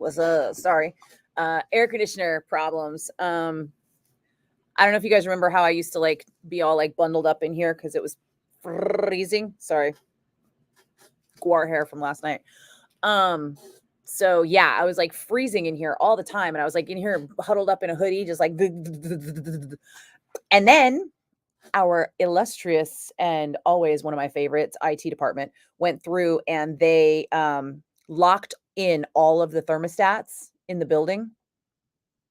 What's up? Sorry. Air conditioner problems. I don't know if you guys remember how I used to like be all like bundled up in here because it was freezing. Sorry. Guar hair from last night. Um, so yeah, I was like freezing in here all the time, and I was like in here huddled up in a hoodie, just like and then our illustrious and always one of my favorites IT department went through and they locked in all of the thermostats in the building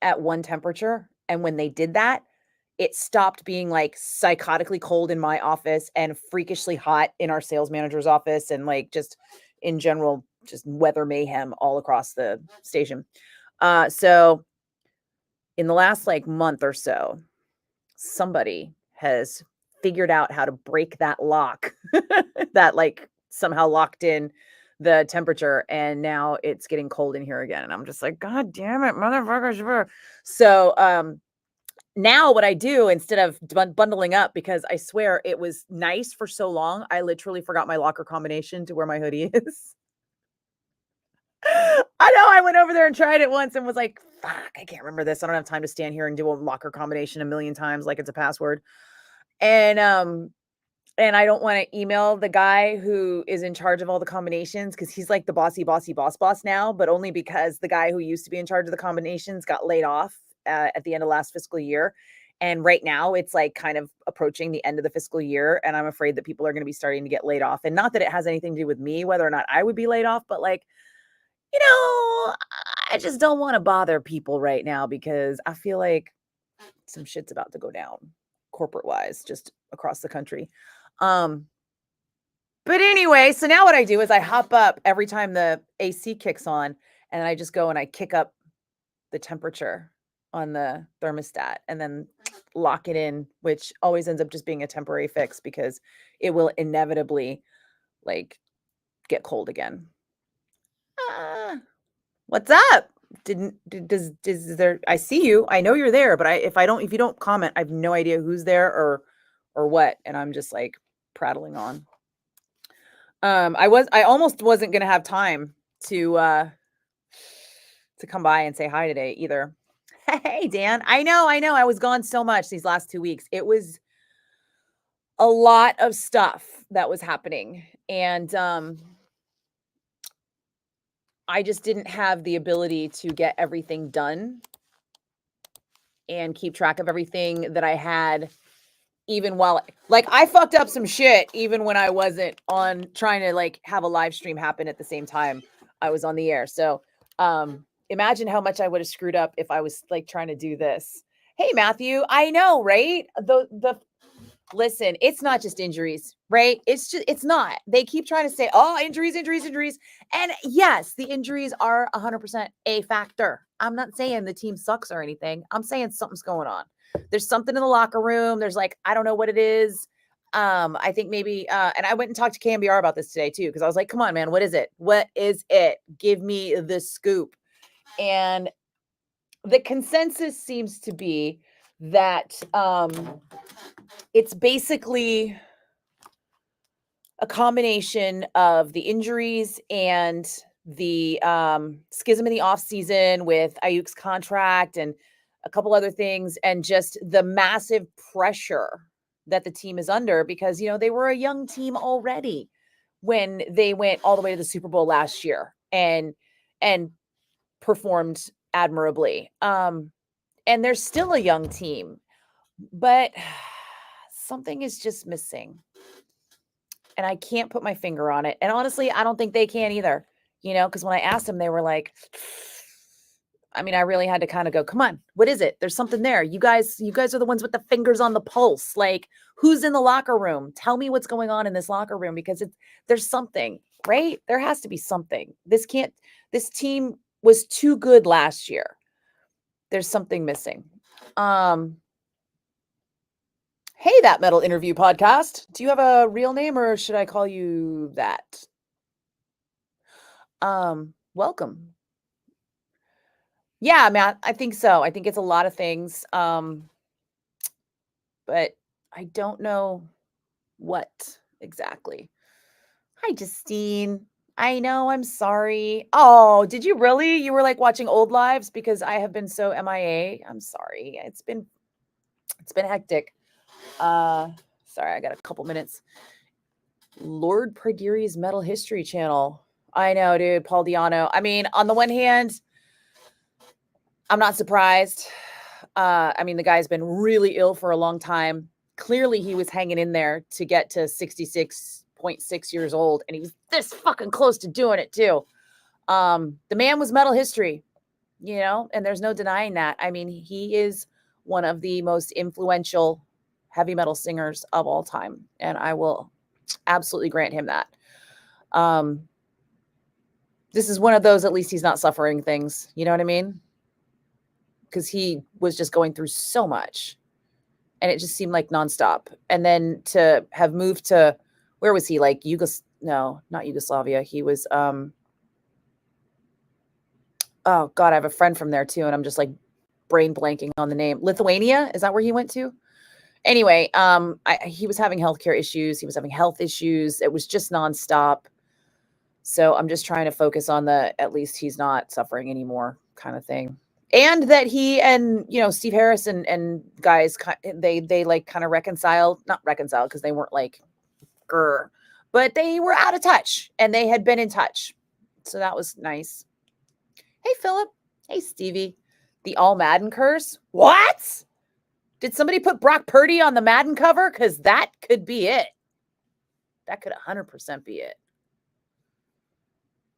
at one temperature. And when they did that, it stopped being like psychotically cold in my office and freakishly hot in our sales manager's office, and like just in general, just weather mayhem all across the station. So in the last like month or so, somebody has figured out how to break that lock that like somehow locked in the temperature, and now it's getting cold in here again, and I'm just like, god damn it, motherfuckers. So now what I do instead of bundling up, because I swear it was nice for so long, I literally forgot my locker combination to where my hoodie is. I know, I went over there and tried it once and was like, fuck, I can't remember this. I don't have time to stand here and do a locker combination a million times like it's a password. And I don't want to email the guy who is in charge of all the combinations, because he's like the bossy boss now, but only because the guy who used to be in charge of the combinations got laid off at the end of last fiscal year. And right now it's like kind of approaching the end of the fiscal year, and I'm afraid that people are going to be starting to get laid off. And not that it has anything to do with me, whether or not I would be laid off, but like, I just don't want to bother people right now because I feel like some shit's about to go down corporate wise, just across the country. But anyway, so now what I do is I hop up every time the AC kicks on, and I just go and I kick up the temperature on the thermostat and then lock it in, which always ends up just being a temporary fix because it will inevitably like get cold again. What's up? Does there, I see you. I know you're there, but if you don't comment, I have no idea who's there or what, and I'm just like prattling on. I almost wasn't gonna have time to come by and say hi today either. Hey Dan, I know. I was gone so much these last 2 weeks. It was a lot of stuff that was happening, and I just didn't have the ability to get everything done and keep track of everything that I had, even while like I fucked up some shit even when I wasn't on trying to like have a live stream happen at the same time I was on the air. So imagine how much I would have screwed up if I was like trying to do this. Hey Matthew, I know, right? The Listen, it's not just injuries, right? It's not. They keep trying to say, oh, injuries. And yes, the injuries are 100% a factor. I'm not saying the team sucks or anything. I'm saying something's going on. There's something in the locker room. There's like, I don't know what it is. I think maybe, and I went and talked to KMBR about this today too, because I was like, come on, man, what is it? What is it? Give me the scoop. And the consensus seems to be that it's basically a combination of the injuries and the schism in the offseason with Ayuk's contract and a couple other things, and just the massive pressure that the team is under because, they were a young team already when they went all the way to the Super Bowl last year and performed admirably. And they're still a young team, but something is just missing. And I can't put my finger on it. And honestly, I don't think they can either, because when I asked them, they were like, I mean, I really had to kind of go, come on, what is it? There's something there. You guys are the ones with the fingers on the pulse. Like, who's in the locker room? Tell me what's going on in this locker room, because there's something, right? There has to be something. This team was too good last year. There's something missing. Hey, That Metal Interview Podcast. Do you have a real name or should I call you that? Welcome. Yeah, Matt, I think so. I think it's a lot of things. But I don't know what exactly. Hi, Justine. I know, I'm sorry. Oh, did you really? You were like watching old lives because I have been so MIA. I'm sorry. It's been hectic. Sorry, I got a couple minutes. Lord Pragiri's Metal History channel. I know, dude, Paul Diano. I mean, on the one hand, I'm not surprised. I mean, the guy's been really ill for a long time. Clearly, he was hanging in there to get to 66.6 years old, and he was this fucking close to doing it too. The man was metal history, you know, and there's no denying that. I mean, he is one of the most influential heavy metal singers of all time, and I will absolutely grant him that. This is one of those, at least he's not suffering things, you know what I mean? Because he was just going through so much, and it just seemed like nonstop. And then to have moved to, where was he? Like no, not Yugoslavia. He was, oh God, I have a friend from there too, and I'm just like brain blanking on the name. Lithuania, is that where he went to? Anyway, he was having healthcare issues. He was having health issues. It was just nonstop. So I'm just trying to focus on at least he's not suffering anymore kind of thing. And that he and, you know, Steve Harris and guys, they like kind of not reconciled because they weren't like, grr, but they were out of touch and they had been in touch. So that was nice. Hey, Philip. Hey, Stevie. The all Madden curse? What? Did somebody put Brock Purdy on the Madden cover? Because that could be it. That could 100% be it.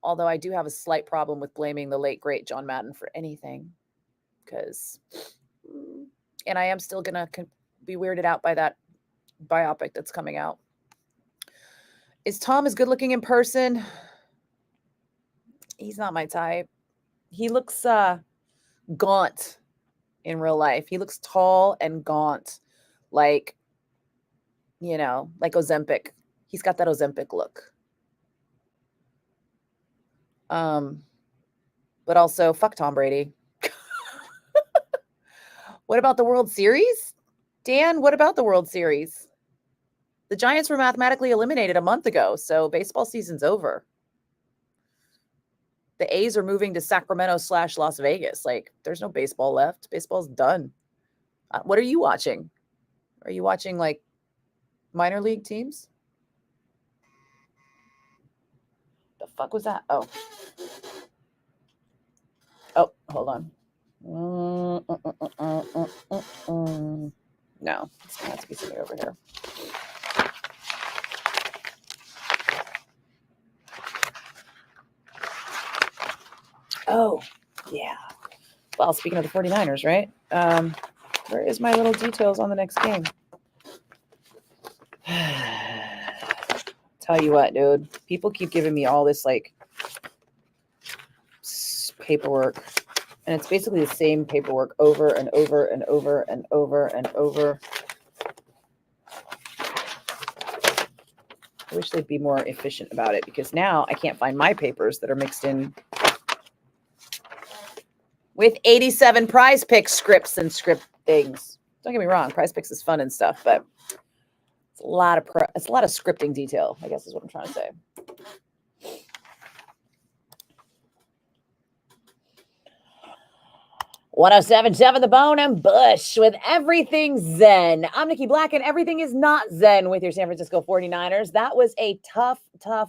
Although I do have a slight problem with blaming the late, great John Madden for anything. And I am still going to be weirded out by that biopic that's coming out. Is Tom as good looking in person? He's not my type. He looks gaunt in real life. He looks tall and gaunt, like, you know, like Ozempic. He's got that Ozempic look. But also, fuck Tom Brady. What about the World Series? Dan, what about the World Series? The Giants were mathematically eliminated a month ago, so baseball season's over. The A's are moving to Sacramento / Las Vegas. Like, there's no baseball left. Baseball's done. What are you watching? Are you watching, like, minor league teams? The fuck was that? Oh, hold on. No, it's gonna have to be something over here. Oh, yeah. Well, speaking of the 49ers, right? Where is my little details on the next game? Tell you what, dude. People keep giving me all this, like, paperwork. And it's basically the same paperwork over and over and over and over and over. I wish they'd be more efficient about it, because now I can't find my papers that are mixed in with 87 Prize Picks scripts and script things. Don't get me wrong, Prize Picks is fun and stuff, but it's a lot of scripting detail, I guess is what I'm trying to say. "1077 The Bone and Bush with Everything Zen." I'm Nikki Blakk, and everything is not Zen with your San Francisco 49ers. That was a tough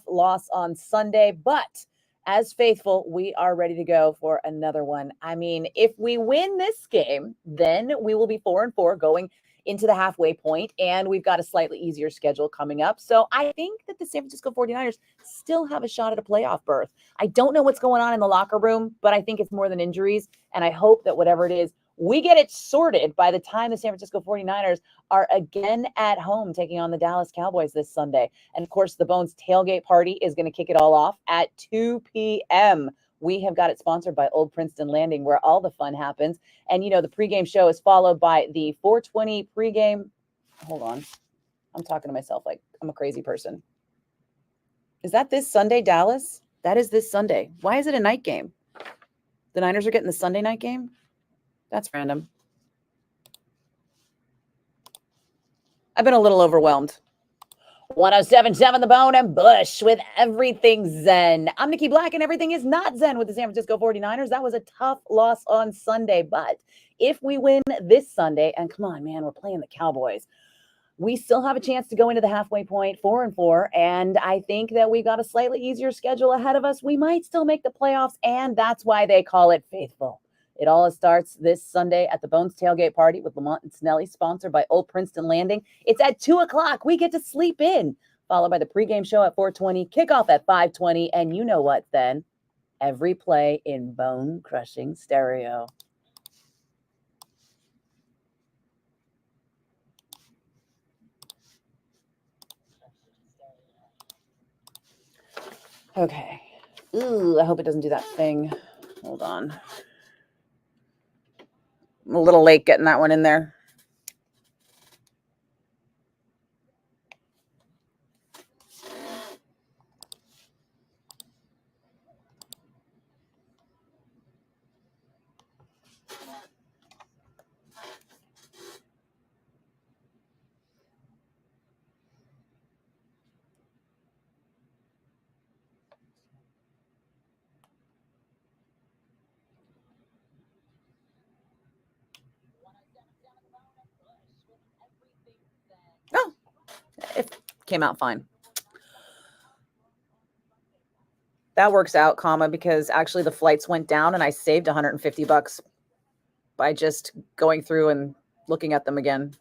loss on Sunday, but as faithful, we are ready to go for another one. I mean, if we win this game, then we will be 4-4 going into the halfway point, and we've got a slightly easier schedule coming up. So I think that the San Francisco 49ers still have a shot at a playoff berth. I don't know what's going on in the locker room, but I think it's more than injuries, and I hope that whatever it is, we get it sorted by the time the San Francisco 49ers are again at home taking on the Dallas Cowboys this Sunday. And of course, the Bones tailgate party is going to kick it all off at 2 p.m. We have got it sponsored by Old Princeton Landing, where all the fun happens. And, you know, the pregame show is followed by the 4:20 pregame. Hold on. I'm talking to myself like I'm a crazy person. Is that this Sunday, Dallas? That is this Sunday. Why is it a night game? The Niners are getting the Sunday night game? That's random. I've been a little overwhelmed. 1077 The Bone and Bush with Everything Zen. I'm Nikki Blakk, and everything is not Zen with the San Francisco 49ers. That was a tough loss on Sunday, but if we win this Sunday, and come on, man, we're playing the Cowboys, we still have a chance to go into the halfway point 4-4, and I think that we got a slightly easier schedule ahead of us. We might still make the playoffs, and that's why they call it faithful. It all starts this Sunday at the Bones Tailgate Party with Lamont and Snelly, sponsored by Old Princeton Landing. It's at 2 o'clock. We get to sleep in, followed by the pregame show at 4:20, kickoff at 5:20, and you know what then? Every play in bone-crushing stereo. Okay. Ooh, I hope it doesn't do that thing. Hold on. I'm a little late getting that one in there. Oh, it came out fine. That works out, because actually the flights went down and I saved $150 by just going through and looking at them again.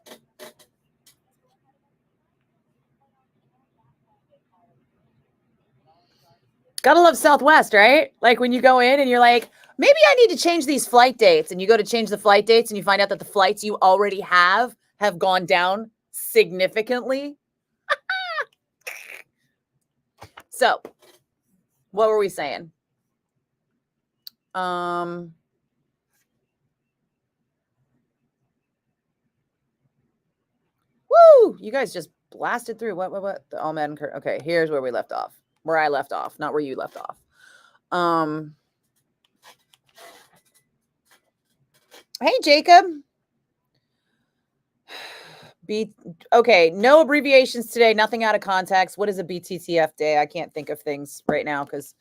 Gotta love Southwest, right? Like when you go in and you're like, maybe I need to change these flight dates. And you go to change the flight dates and you find out that the flights you already have gone down significantly. So, what were we saying? Woo! You guys just blasted through. What? The All-Madden Curse. Okay, here's where we left off. Where I left off, not where you left off. Hey, Jacob. Okay, no abbreviations today, nothing out of context. What is a BTTF day? I can't think of things right now because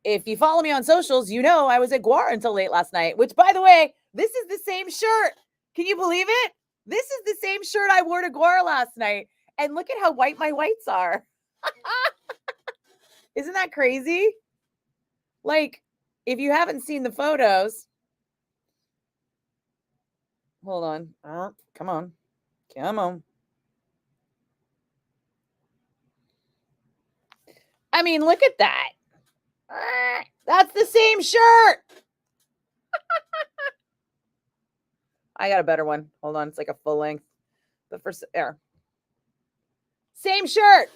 if you follow me on socials, you know I was at Guar until late last night, which, by the way, this is the same shirt. Can you believe it? This is the same shirt I wore to Guar last night. And look at how white my whites are. Isn't that crazy? Like, if you haven't seen the photos, hold on. Come on. I mean, look at that. That's the same shirt. I got a better one. Hold on. It's like a full length. But for there. Same shirt.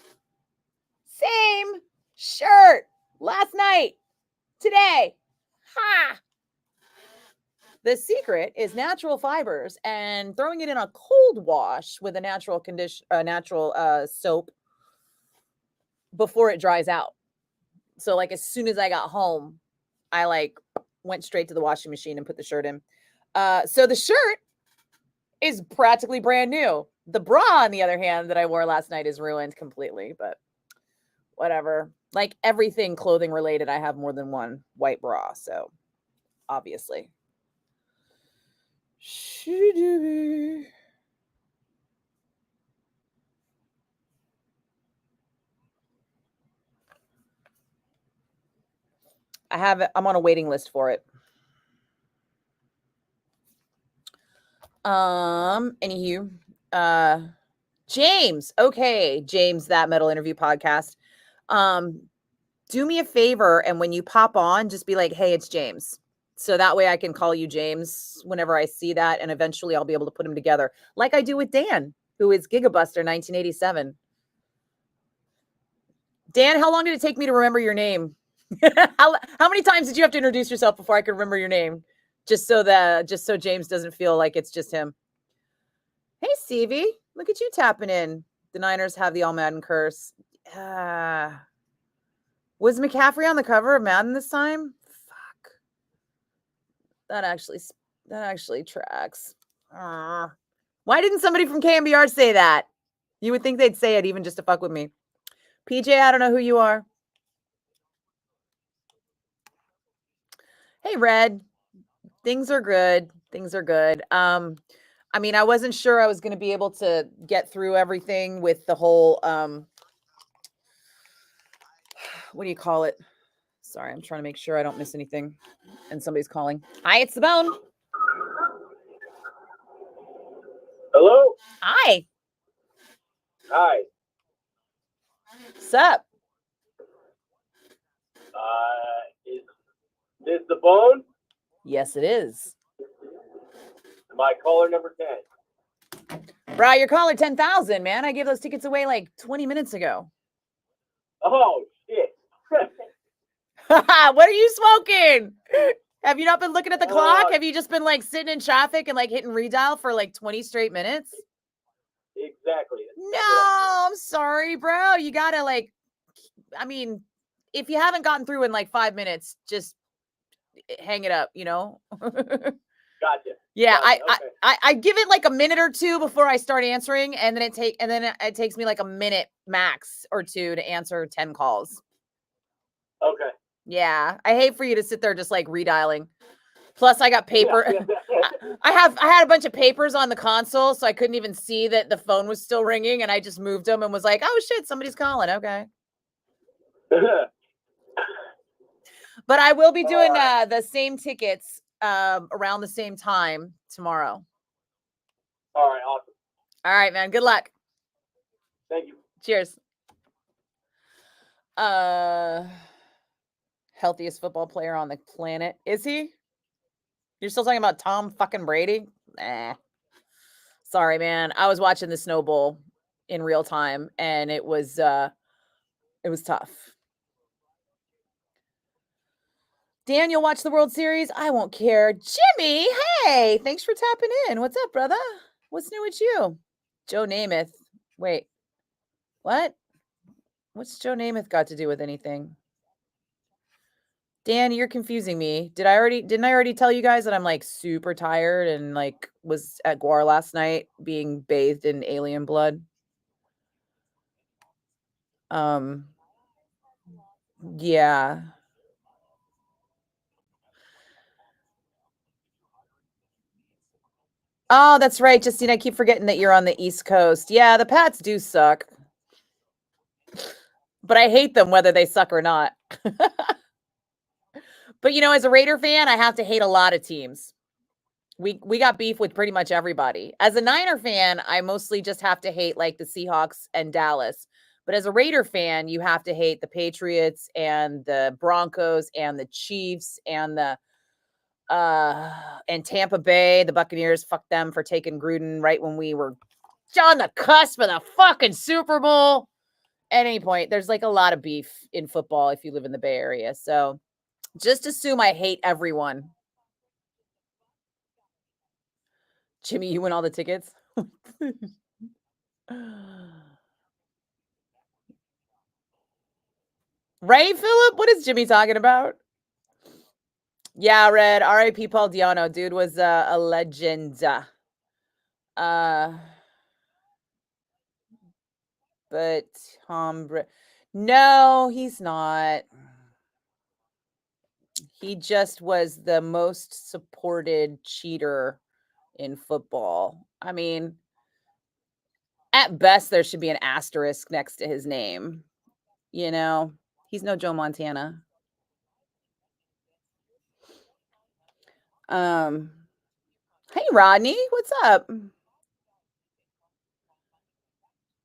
Same shirt. Last night. Today. Ha. The secret is natural fibers and throwing it in a cold wash with a natural soap before it dries out. So like as soon as I got home, I like went straight to the washing machine and put the shirt in. So the shirt is practically brand new. The bra, on the other hand, that I wore last night is ruined completely, but whatever. Like everything clothing related, I have more than one white bra, so obviously. I have it. I'm on a waiting list for it. Anywho, James. Okay, James, that metal interview podcast. Do me a favor, and when you pop on, just be like, "Hey, it's James." So that way I can call you James whenever I see that, and eventually I'll be able to put them together, like I do with Dan, who is Gigabuster 1987. Dan, how long did it take me to remember your name? how many times did you have to introduce yourself before I could remember your name? Just so James doesn't feel like it's just him. Hey, Stevie, look at you tapping in. The Niners have the All-Madden curse. Was McCaffrey on the cover of Madden this time? Fuck. That actually tracks. Why didn't somebody from KMBR say that? You would think they'd say it even just to fuck with me. PJ, I don't know who you are. Hey, Red. Things are good. Things are good. I mean, I wasn't sure I was going to be able to get through everything with the whole what do you call it? Sorry, I'm trying to make sure I don't miss anything. And somebody's calling. Hi, it's the bone. Hello? Hi. Hi. What's up? Is this the bone? Yes, it is. My caller number 10. Bro, you're caller 10,000, man. I gave those tickets away like 20 minutes ago. Oh, shit. What are you smoking? Have you not been looking at the clock? Have you just been like sitting in traffic and like hitting redial for like 20 straight minutes? Exactly. No, I'm sorry, bro. You gotta like, I mean, if you haven't gotten through in like 5 minutes, just hang it up, you know? Gotcha. Yeah, Gotcha. Okay. I give it like a minute or two before I start answering, and then it takes me like a minute max or two to answer 10 calls. Okay. Yeah, I hate for you to sit there just like redialing. Plus, I got paper. I had a bunch of papers on the console, so I couldn't even see that the phone was still ringing, and I just moved them and was like, "Oh shit, somebody's calling." Okay. But I will be doing the same tickets around the same time tomorrow. All right, awesome. All right, man. Good luck. Thank you. Cheers. Healthiest football player on the planet. Is he? You're still talking about Tom fucking Brady? Nah. Sorry, man. I was watching the Snow Bowl in real time, and it was tough. Daniel, watch the World Series. I won't care. Jimmy, hey, thanks for tapping in. What's up, brother? What's new with you? Joe Namath. Wait, what? What's Joe Namath got to do with anything? Dan, you're confusing me. Didn't I already tell you guys that I'm like super tired and like was at Guar last night being bathed in alien blood? Yeah. Oh, that's right, Justine. I keep forgetting that you're on the East Coast. Yeah, the Pats do suck. But I hate them whether they suck or not. But you know, as a Raider fan, I have to hate a lot of teams. We got beef with pretty much everybody. As a Niner fan, I mostly just have to hate like the Seahawks and Dallas. But as a Raider fan, you have to hate the Patriots and the Broncos and the Chiefs and the and Tampa Bay, the Buccaneers. Fuck them for taking Gruden right when we were on the cusp of the fucking Super Bowl. At any point, there's like a lot of beef in football if you live in the Bay Area. So just assume I hate everyone. Jimmy, you win all the tickets? Right, Philip? What is Jimmy talking about? Yeah, Red. R.I.P. Paul Diano. Dude was a legend. But no, he's not. He just was the most supported cheater in football. I mean, at best, there should be an asterisk next to his name. You know, he's no Joe Montana. Hey, Rodney, what's up?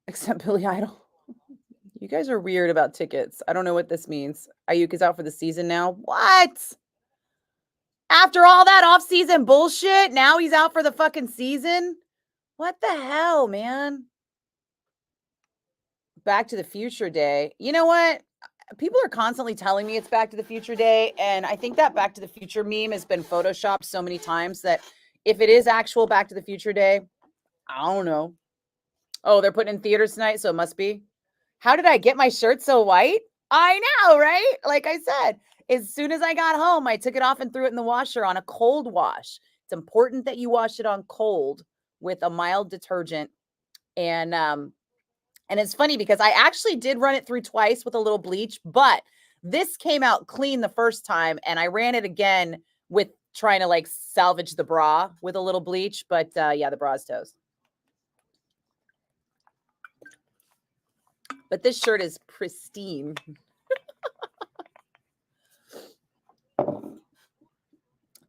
Except Billy Idol. You guys are weird about tickets. I don't know what this means. Ayuk is out for the season now. What? After all that off-season bullshit, now he's out for the fucking season? What the hell, man? Back to the Future Day. You know what? People are constantly telling me it's Back to the Future Day, and I think that Back to the Future meme has been photoshopped so many times that if it is actual Back to the Future Day, I don't know. Oh, they're putting in theaters tonight, so it must be. How did I get my shirt so white? I know, right? Like I said, as soon as I got home, I took it off and threw it in the washer on a cold wash. It's important that you wash it on cold with a mild detergent. And And it's funny because I actually did run it through twice with a little bleach, but this came out clean the first time, and I ran it again with trying to like salvage the bra with a little bleach. But yeah, the bra's toast. But this shirt is pristine.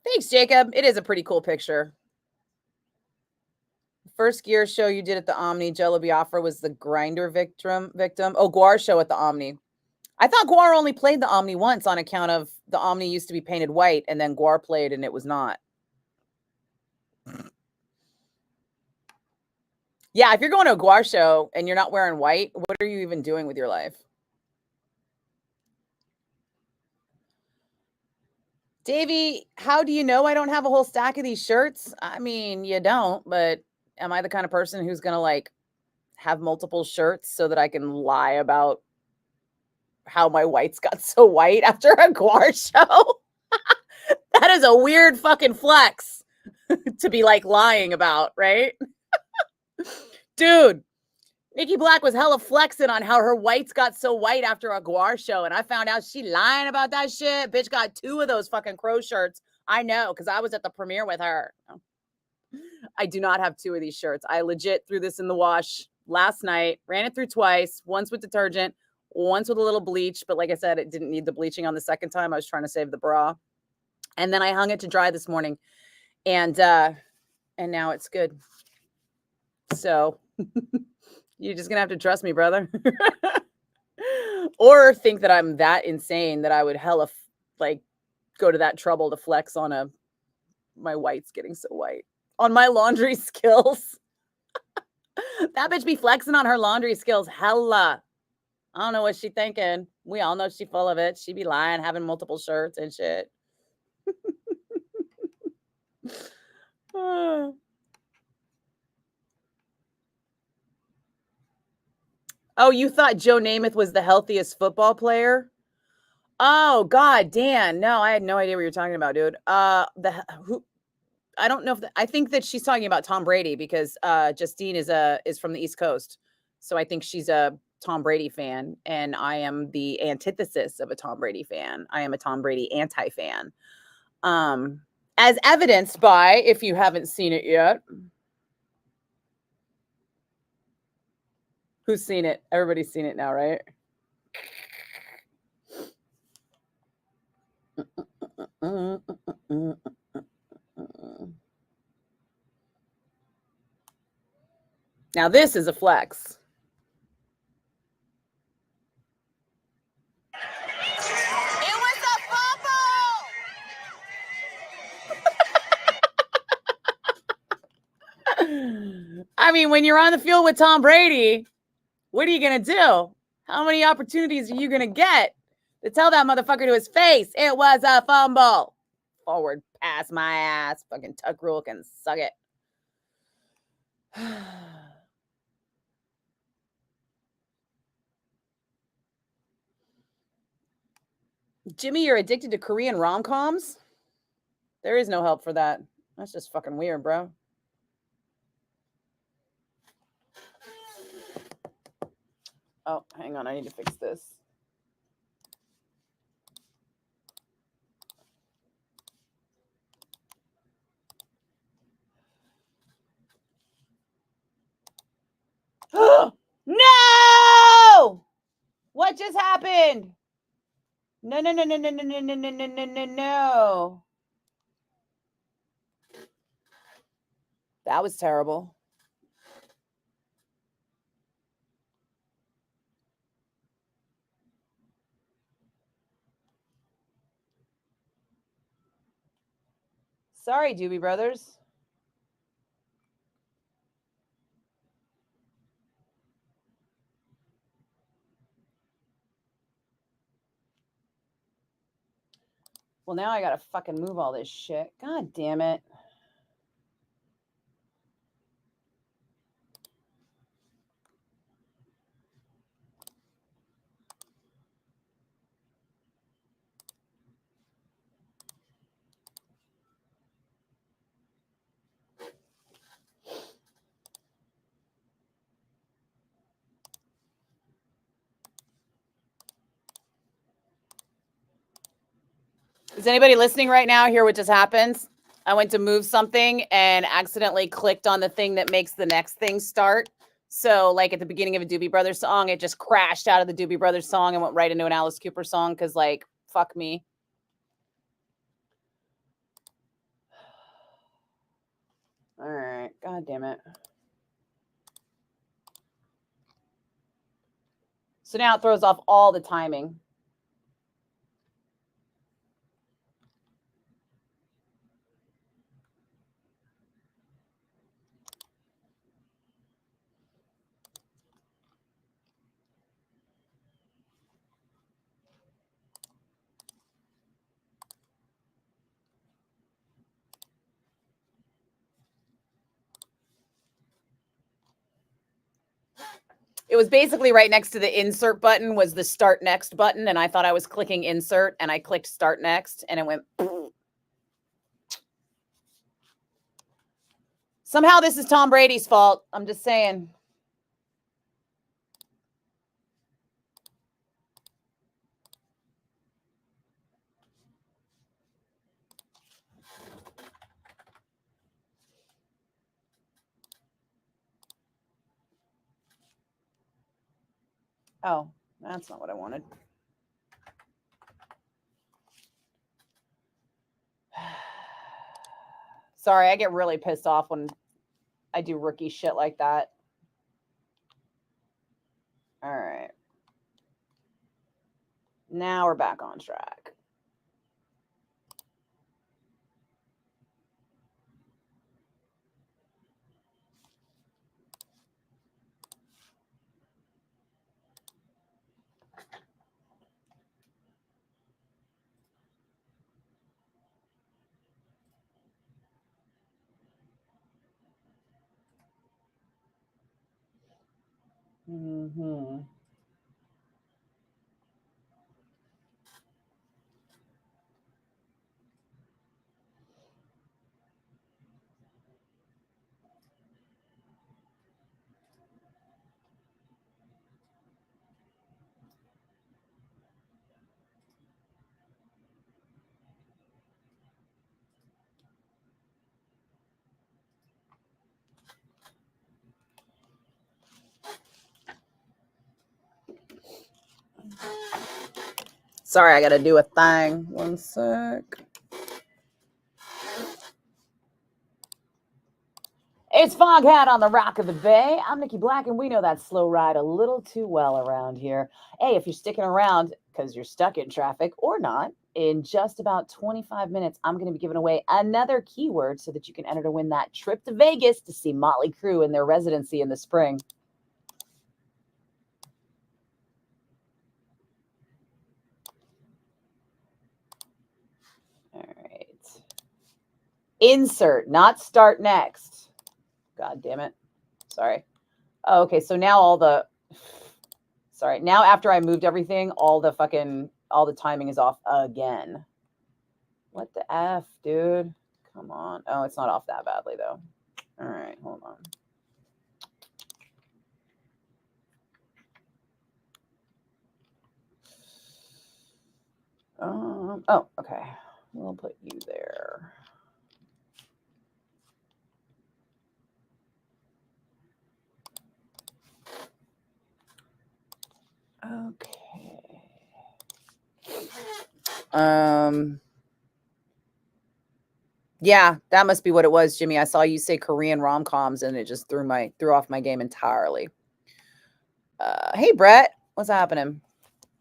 Thanks, Jacob. It is a pretty cool picture. First gear show you did at the Omni, Jello Biafra was the grinder victim. Oh, Guar show at the Omni. I thought Guar only played the Omni once on account of the Omni used to be painted white, and then Guar played and it was not. Yeah, if you're going to a Guar show and you're not wearing white, what are you even doing with your life? Davey, how do you know I don't have a whole stack of these shirts? I mean, you don't, but am I the kind of person who's going to like have multiple shirts so that I can lie about how my whites got so white after a Guar show? That is a weird fucking flex to be like lying about, right? Dude, Nikki Blakk was hella flexing on how her whites got so white after a Guar show, and I found out she lying about that shit. Bitch got 2 of those fucking crow shirts. I know, because I was at the premiere with her. I do not have 2 of these shirts. I legit threw this in the wash last night, ran it through twice, once with detergent, once with a little bleach, but like I said, it didn't need the bleaching on the second time. I was trying to save the bra. And then I hung it to dry this morning, and now it's good. So you're just gonna have to trust me, brother. Or think that I'm that insane that I would hella like go to that trouble to flex on my whites getting so white on my laundry skills. That bitch be flexing on her laundry skills hella. I don't know what she thinking. We all know she full of it. She be lying, having multiple shirts and shit. Oh, you thought Joe Namath was the healthiest football player? Oh God, Dan. No, I had no idea what you're talking about, dude. I don't know if I think that she's talking about Tom Brady because Justine is from the East Coast. So I think she's a Tom Brady fan, and I am the antithesis of a Tom Brady fan. I am a Tom Brady anti-fan. As evidenced by, if you haven't seen it yet. Who's seen it? Everybody's seen it now, right? Now this is a flex. It was a fumble. I mean, when you're on the field with Tom Brady, what are you going to do? How many opportunities are you going to get to tell that motherfucker to his face, it was a fumble? Forward pass my ass. Fucking Tuck Rule can suck it. Jimmy, you're addicted to Korean rom-coms? There is no help for that. That's just fucking weird, bro. Oh, hang on. I need to fix this. No! What just happened? No, no, no, no, no, no, no, no, no, no, no, no, no. That was terrible. Sorry, Doobie Brothers. Well, now I gotta fucking move all this shit. God damn it. Does anybody listening right now hear what just happened? I went to move something and accidentally clicked on the thing that makes the next thing start. So, like at the beginning of a Doobie Brothers song, it just crashed out of the Doobie Brothers song and went right into an Alice Cooper song because, like, fuck me. All right. God damn it. So now it throws off all the timing. It was basically right next to the insert button was the start next button. And I thought I was clicking insert and I clicked start next and it went. Somehow this is Tom Brady's fault. I'm just saying. Oh, that's not what I wanted. Sorry, I get really pissed off when I do rookie shit like that. All right. Now we're back on track. Mm-hmm. Sorry, I gotta do a thing. One sec. It's Foghat on the Rock of the Bay. I'm Nikki Blakk, and we know that slow ride a little too well around here. Hey, if you're sticking around because you're stuck in traffic or not, in just about 25 minutes, I'm going to be giving away another keyword so that you can enter to win that trip to Vegas to see Motley Crue in their residency in the spring. All right. Insert, not start next. God damn it. Sorry. Oh, okay, so now all the... Sorry. Now after I moved everything, all the timing is off again. What the F, dude? Come on. Oh, it's not off that badly, though. All right, hold on. Oh, okay. We'll put you there. Okay. Yeah, that must be what it was, Jimmy. I saw you say Korean rom-coms and it just threw off my game entirely. Hey, Brett, what's happening?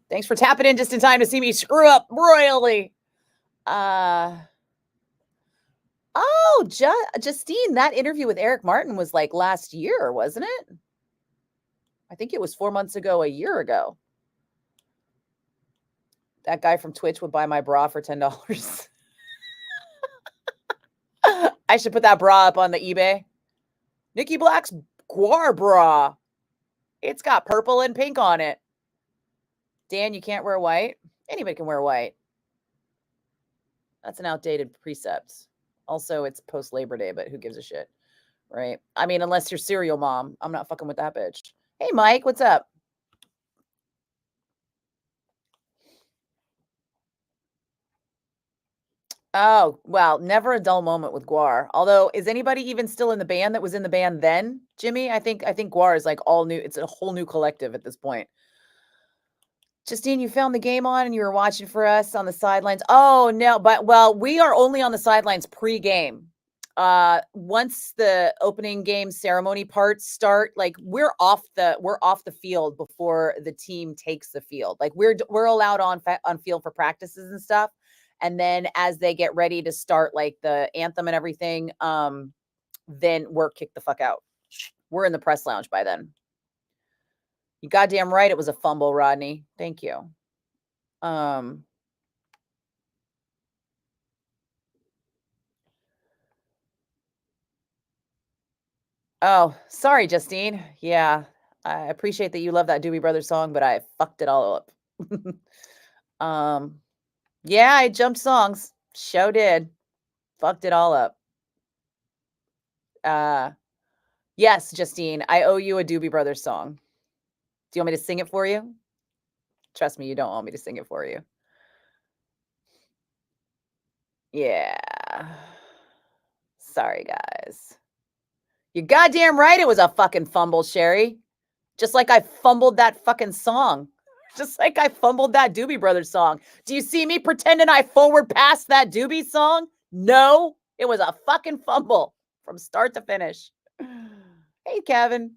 Thanks for tapping in just in time to see me screw up royally. Oh, Justine, that interview with Eric Martin was like last year, wasn't it? I think it was 4 months ago, a year ago. That guy from Twitch would buy my bra for $10. I should put that bra up on the eBay. Nikki Black's Guar bra. It's got purple and pink on it. Dan, you can't wear white? Anybody can wear white. That's an outdated precept. Also, it's post-Labor Day, but who gives a shit, right? I mean, unless you're Serial Mom. I'm not fucking with that bitch. Hey, Mike, what's up? Oh, well, never a dull moment with Guar. Although, is anybody even still in the band that was in the band then, Jimmy? I think Guar is like all new. It's a whole new collective at this point. Justine, you found the game on and you were watching for us on the sidelines. Oh no, but well, we are only on the sidelines pre-game. Once the opening game ceremony parts start, like we're off the field before the team takes the field. Like we're allowed on field for practices and stuff. And then as they get ready to start like the anthem and everything, then we're kicked the fuck out. We're in the press lounge by then. You goddamn right it was a fumble, Rodney. Thank you. Oh, sorry, Justine. Yeah, I appreciate that you love that Doobie Brothers song, but I fucked it all up. Yeah, I jumped songs. Show did. Fucked it all up. Yes, Justine, I owe you a Doobie Brothers song. Do you want me to sing it for you? Trust me, you don't want me to sing it for you. Yeah. Sorry, guys. You're goddamn right it was a fucking fumble, Sherry. Just like I fumbled that fucking song. Just like I fumbled that Doobie Brothers song. Do you see me pretending I forward passed that Doobie song? No, it was a fucking fumble from start to finish. Hey, Kevin.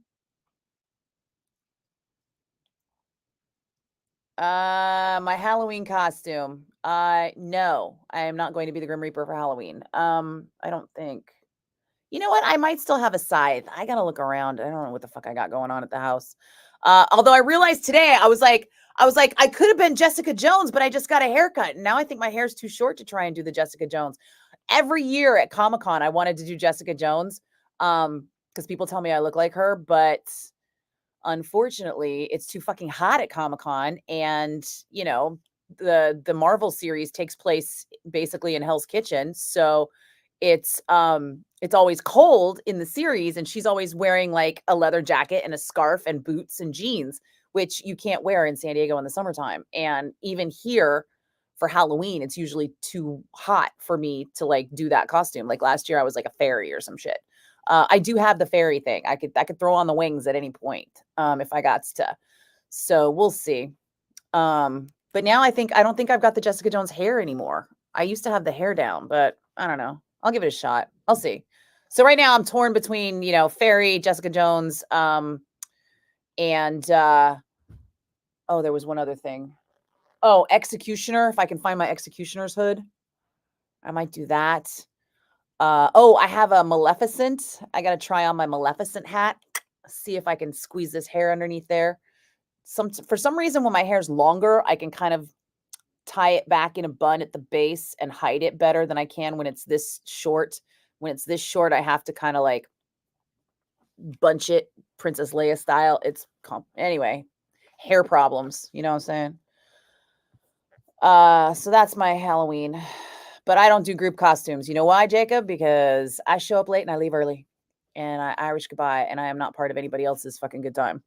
My Halloween costume. No, I am not going to be the Grim Reaper for Halloween. I don't think. You know what? I might still have a scythe. I gotta look around. I don't know what the fuck I got going on at the house. Although I realized today, I was like, I could have been Jessica Jones, but I just got a haircut. And now I think my hair's too short to try and do the Jessica Jones. Every year at Comic-Con, I wanted to do Jessica Jones. Because people tell me I look like her, but unfortunately, it's too fucking hot at Comic-Con. And, you know, the Marvel series takes place basically in Hell's Kitchen. So it's always cold in the series, and she's always wearing like a leather jacket and a scarf and boots and jeans, which you can't wear in San Diego in the summertime. And even here for Halloween, it's usually too hot for me to like do that costume. Like last year I was like a fairy or some shit. I do have the fairy thing. I could throw on the wings at any point if I got to. So we'll see. But now I don't think I've got the Jessica Jones hair anymore. I used to have the hair down, but I don't know. I'll give it a shot. I'll see. So right now I'm torn between, you know, Fairy, Jessica Jones, and there was one other thing. Oh, Executioner. If I can find my Executioner's hood, I might do that. I have a Maleficent. I got to try on my Maleficent hat. See if I can squeeze this hair underneath there. For some reason, when my hair's longer, I can kind of tie it back in a bun at the base and hide it better than I can when it's this short. When it's this short, I have to kind of like bunch it Princess Leia style. Anyway, hair problems. You know what I'm saying? So that's my Halloween. But I don't do group costumes. You know why, Jacob? Because I show up late and I leave early. And I Irish goodbye. And I am not part of anybody else's fucking good time.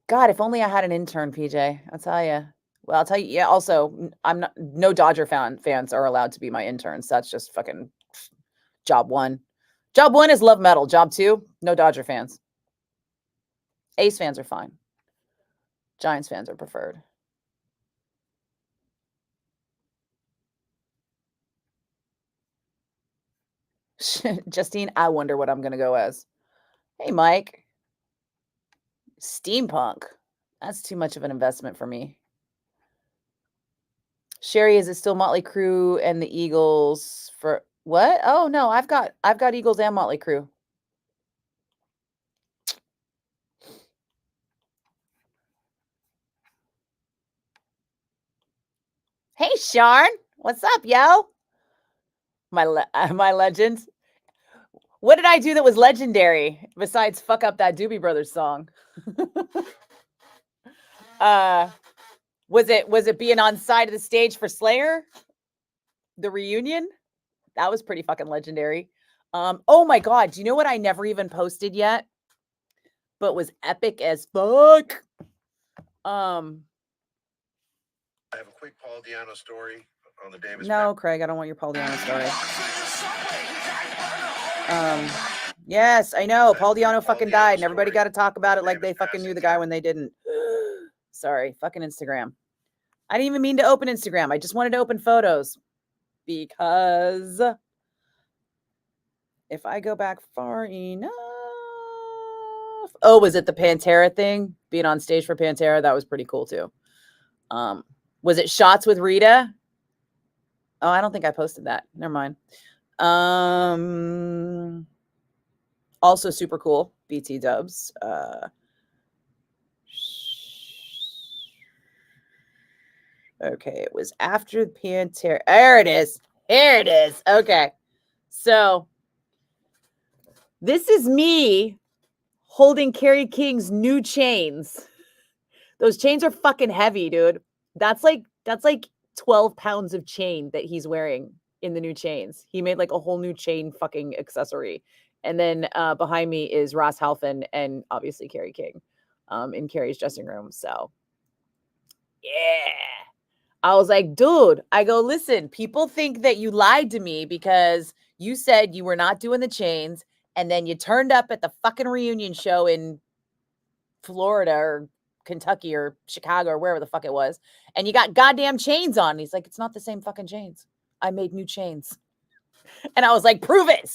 God, if only I had an intern, PJ. I'll tell you. Well, I'll tell you. Yeah. Also, no Dodger fans are allowed to be my interns. That's just fucking job one. Job one is love metal. Job two, no Dodger fans. Ace fans are fine. Giants fans are preferred. Justine, I wonder what I'm gonna go as. Hey, Mike. Steampunk. That's too much of an investment for me. Sherry, is it still Motley Crue and the Eagles for what? Oh no, I've got Eagles and Motley Crue. Hey, Sharn, what's up, yo? My legend. What did I do that was legendary besides fuck up that Doobie Brothers song? Was it being on side of the stage for Slayer? The reunion? That was pretty fucking legendary. Oh my god, do you know what I never even posted yet? But was epic as fuck? I have a quick Paul Diano story on the Davis. No, Craig, I don't want your Paul Diano story. Yes, I know. Paul Diano fucking died, and everybody got to talk about it like they fucking knew the guy when they didn't. Sorry, fucking Instagram. I didn't even mean to open Instagram. I just wanted to open photos because if I go back far enough. Oh, was it the Pantera thing? Being on stage for Pantera? That was pretty cool too. Was it Shots with Rita? Oh, I don't think I posted that. Never mind. Also super cool. BT dubs. Okay, it was after Pantera. There it is. Here it is. Okay. So this is me holding Carrie King's new chains. Those chains are fucking heavy, dude. That's like 12 pounds of chain that he's wearing in the new chains. He made like a whole new chain fucking accessory. And then behind me is Ross Halfin and obviously Carrie King in Carrie's dressing room. So yeah. I was like, dude, I go, listen, people think that you lied to me because you said you were not doing the chains. And then you turned up at the fucking reunion show in Florida or Kentucky or Chicago or wherever the fuck it was. And you got goddamn chains on. And he's like, it's not the same fucking chains. I made new chains. And I was like, prove it.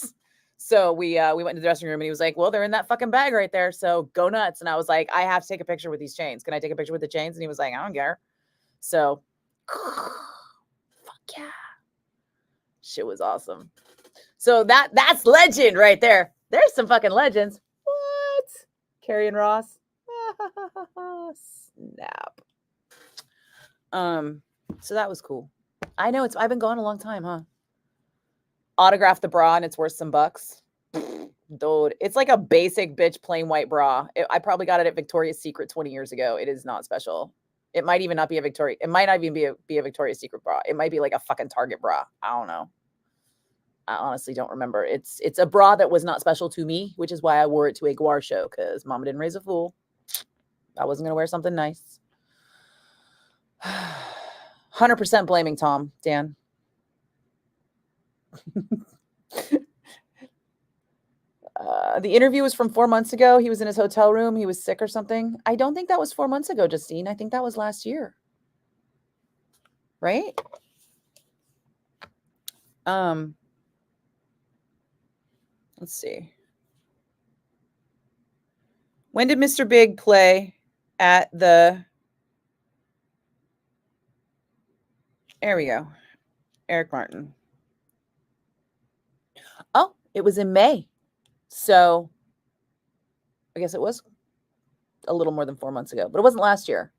So we went to the dressing room and he was like, well, they're in that fucking bag right there. So go nuts. And I was like, I have to take a picture with these chains. Can I take a picture with the chains? And he was like, I don't care. So fuck yeah. Shit was awesome. So that's legend right there. There's some fucking legends. What? Carrie and Ross. Snap. So that was cool. I know I've been gone a long time, huh? Autograph the bra and it's worth some bucks. Dude, it's like a basic bitch plain white bra. I probably got it at Victoria's Secret 20 years ago. It is not special. It might even not be it might not even be a Victoria's Secret bra. It might be like a fucking Target bra. I don't know. I honestly don't remember. It's a bra that was not special to me, which is why I wore it to a Guar show because Mama didn't raise a fool. I wasn't going to wear something nice. 100% blaming Tom, Dan. The interview was from 4 months ago. He was in his hotel room. He was sick or something. I don't think that was 4 months ago, Justine. I think that was last year. Right? Let's see. When did Mr. Big play at the... There we go. Eric Martin. Oh, it was in May. So I guess it was a little more than 4 months ago, but it wasn't last year.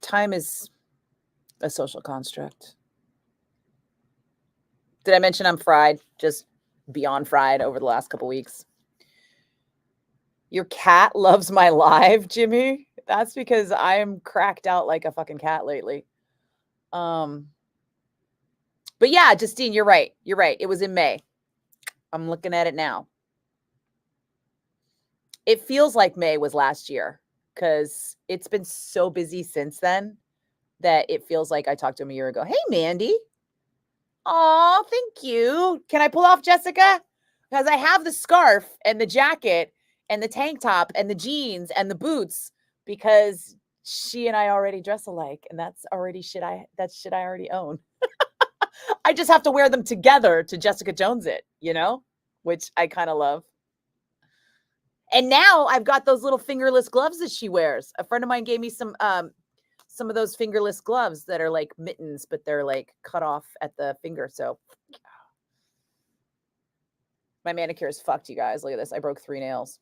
Time is a social construct. Did I mention I'm fried? Just beyond fried over the last couple weeks. Your cat loves my live, Jimmy. That's because I'm cracked out like a fucking cat lately. But yeah, Justine, you're right. You're right. It was in May. I'm looking at it now. It feels like May was last year because it's been so busy since then that it feels like I talked to him a year ago. Hey, Mandy. Oh, thank you. Can I pull off Jessica? Because I have the scarf and the jacket and the tank top and the jeans and the boots because she and I already dress alike. And that's already shit I already own. I just have to wear them together to Jessica Jones it, which I kind of love. And now I've got those little fingerless gloves that she wears. A friend of mine gave me some of those fingerless gloves that are like mittens, but they're like cut off at the finger. So my manicure is fucked, you guys. Look at this. I broke 3 nails.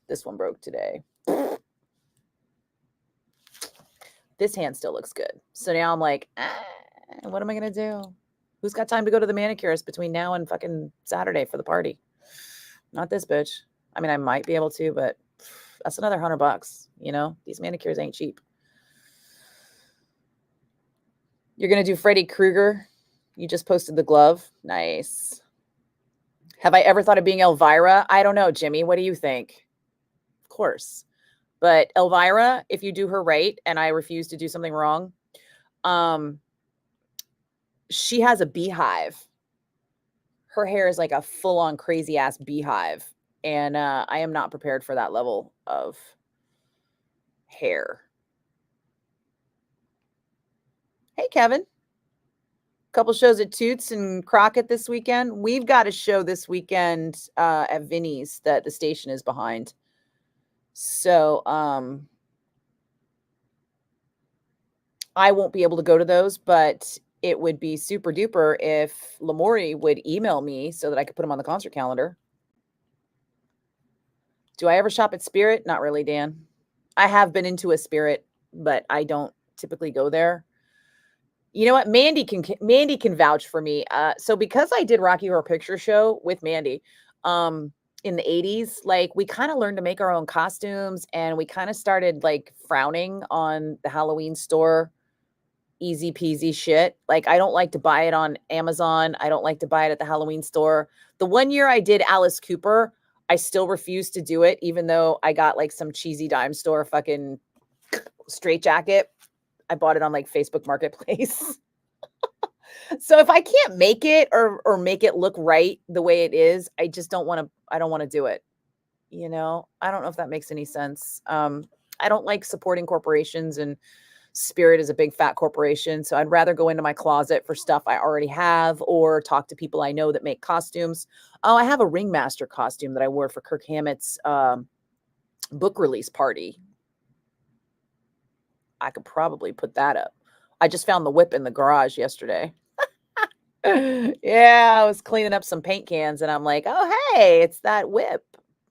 This one broke today. This hand still looks good. So now I'm like, what am I going to do? Who's got time to go to the manicurist between now and fucking Saturday for the party? Not this bitch. I mean, I might be able to, but that's another $100. These manicures ain't cheap. You're going to do Freddy Krueger. You just posted the glove. Nice. Have I ever thought of being Elvira? I don't know, Jimmy. What do you think? Of course. But Elvira, if you do her right, and I refuse to do something wrong, she has a beehive. Her hair is like a full-on crazy ass beehive. And I am not prepared for that level of hair. Hey, Kevin. Couple shows at Toots and Crockett this weekend. We've got a show this weekend at Vinny's that the station is behind. So I won't be able to go to those, but it would be super duper if Lamori would email me so that I could put him on the concert calendar. Do I ever shop at Spirit? Not really, Dan. I have been into a Spirit, but I don't typically go there. You know what? Mandy can vouch for me. So because I did Rocky Horror Picture Show with Mandy, in the 80s, like we kind of learned to make our own costumes, and we kind of started like frowning on the Halloween store easy peasy shit. Like I don't like to buy it on Amazon. I don't like to buy it at the Halloween store. The one year I did Alice Cooper, I still refused to do it, even though I got like some cheesy dime store fucking straitjacket. I bought it on like Facebook Marketplace. So if I can't make it or make it look right the way it is, I just don't want to do it. You know, I don't know if that makes any sense. I don't like supporting corporations, and Spirit is a big fat corporation. So I'd rather go into my closet for stuff I already have or talk to people I know that make costumes. Oh, I have a Ringmaster costume that I wore for Kirk Hammett's book release party. I could probably put that up. I just found the whip in the garage yesterday. Yeah, I was cleaning up some paint cans and I'm like, oh, hey, it's that whip.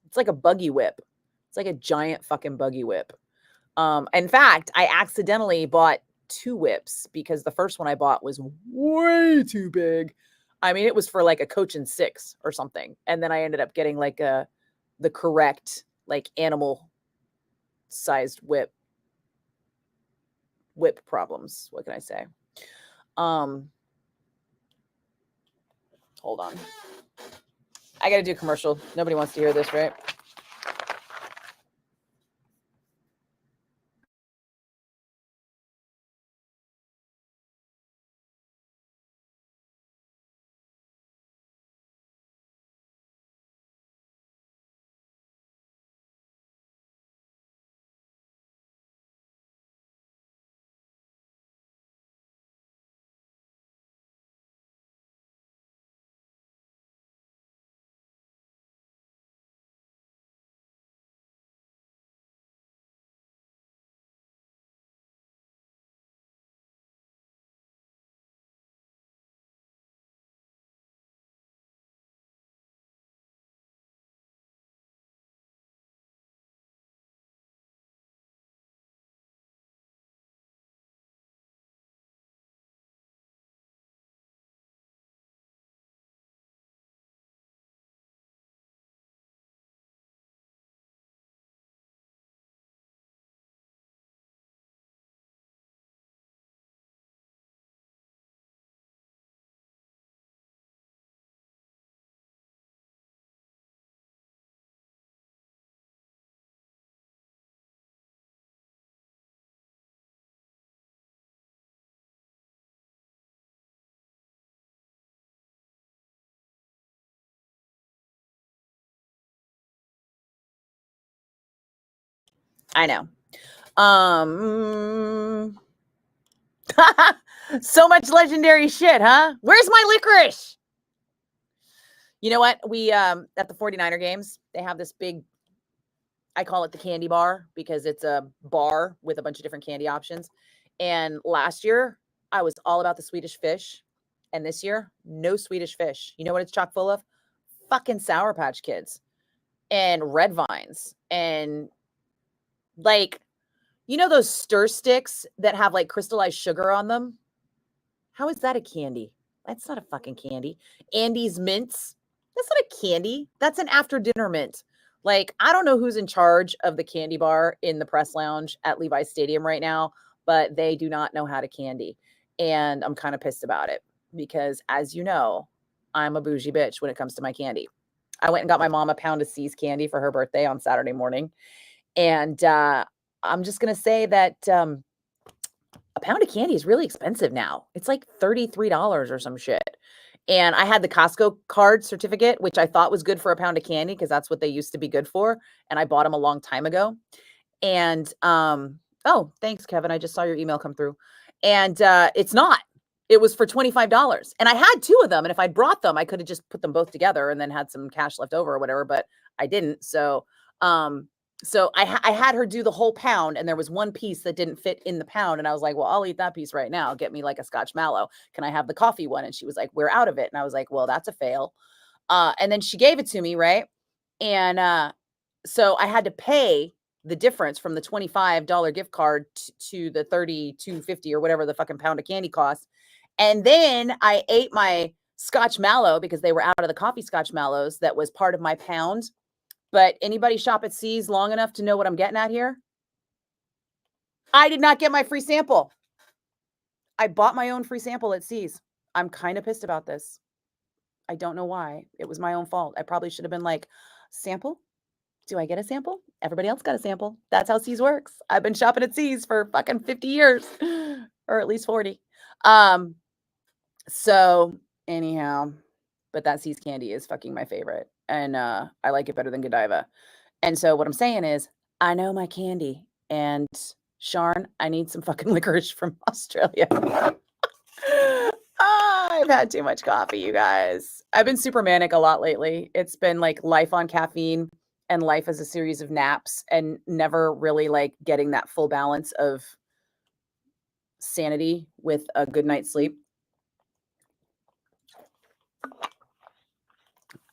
It's like a buggy whip. It's like a giant fucking buggy whip. In fact, I accidentally bought 2 whips because the first one I bought was way too big. I mean, it was for like a Coach and 6 or something. And then I ended up getting like the correct like animal sized whip problems. What can I say? Hold on. I got to do a commercial. Nobody wants to hear this, right? I know. So much legendary shit, huh? Where's my licorice? You know what? We at the 49er games, they have this big, I call it the candy bar because it's a bar with a bunch of different candy options. And last year, I was all about the Swedish fish. And this year, no Swedish fish. You know what it's chock full of? Fucking Sour Patch Kids and red vines and like, you know those stir sticks that have like crystallized sugar on them? How is that a candy? That's not a fucking candy. Andy's mints. That's not a candy. That's an after dinner mint. Like, I don't know who's in charge of the candy bar in the press lounge at Levi's Stadium right now, but they do not know how to candy. And I'm kind of pissed about it because, as you know, I'm a bougie bitch when it comes to my candy. I went and got my mom a pound of C's candy for her birthday on Saturday morning. And I'm just going to say that a pound of candy is really expensive now. It's like $33 or some shit. And I had the Costco card certificate, which I thought was good for a pound of candy because that's what they used to be good for. And I bought them a long time ago. And oh, thanks, Kevin. I just saw your email come through. And it's not. It was for $25. And I had 2 of them. And if I'd brought them, I could have just put them both together and then had some cash left over or whatever, but I didn't. So I had her do the whole pound, and there was one piece that didn't fit in the pound. And I was like, well, I'll eat that piece right now. Get me like a Scotch mallow. Can I have the coffee one? And she was like, we're out of it. And I was like, well, that's a fail. And then she gave it to me. Right. And so I had to pay the difference from the $25 gift card to the $32.50 or whatever the fucking pound of candy costs. And then I ate my Scotch mallow because they were out of the coffee Scotch mallows that was part of my pound. But anybody shop at C's long enough to know what I'm getting at here? I did not get my free sample. I bought my own free sample at C's. I'm kind of pissed about this. I don't know why. It was my own fault. I probably should have been like, sample? Do I get a sample? Everybody else got a sample. That's how C's works. I've been shopping at C's for fucking 50 years, or at least 40. So anyhow, but that C's candy is fucking my favorite. And I like it better than Godiva. And so what I'm saying is, I know my candy. And Sharn, I need some fucking licorice from Australia. I've had too much coffee, you guys. I've been super manic a lot lately. It's been like life on caffeine and life as a series of naps and never really like getting that full balance of sanity with a good night's sleep.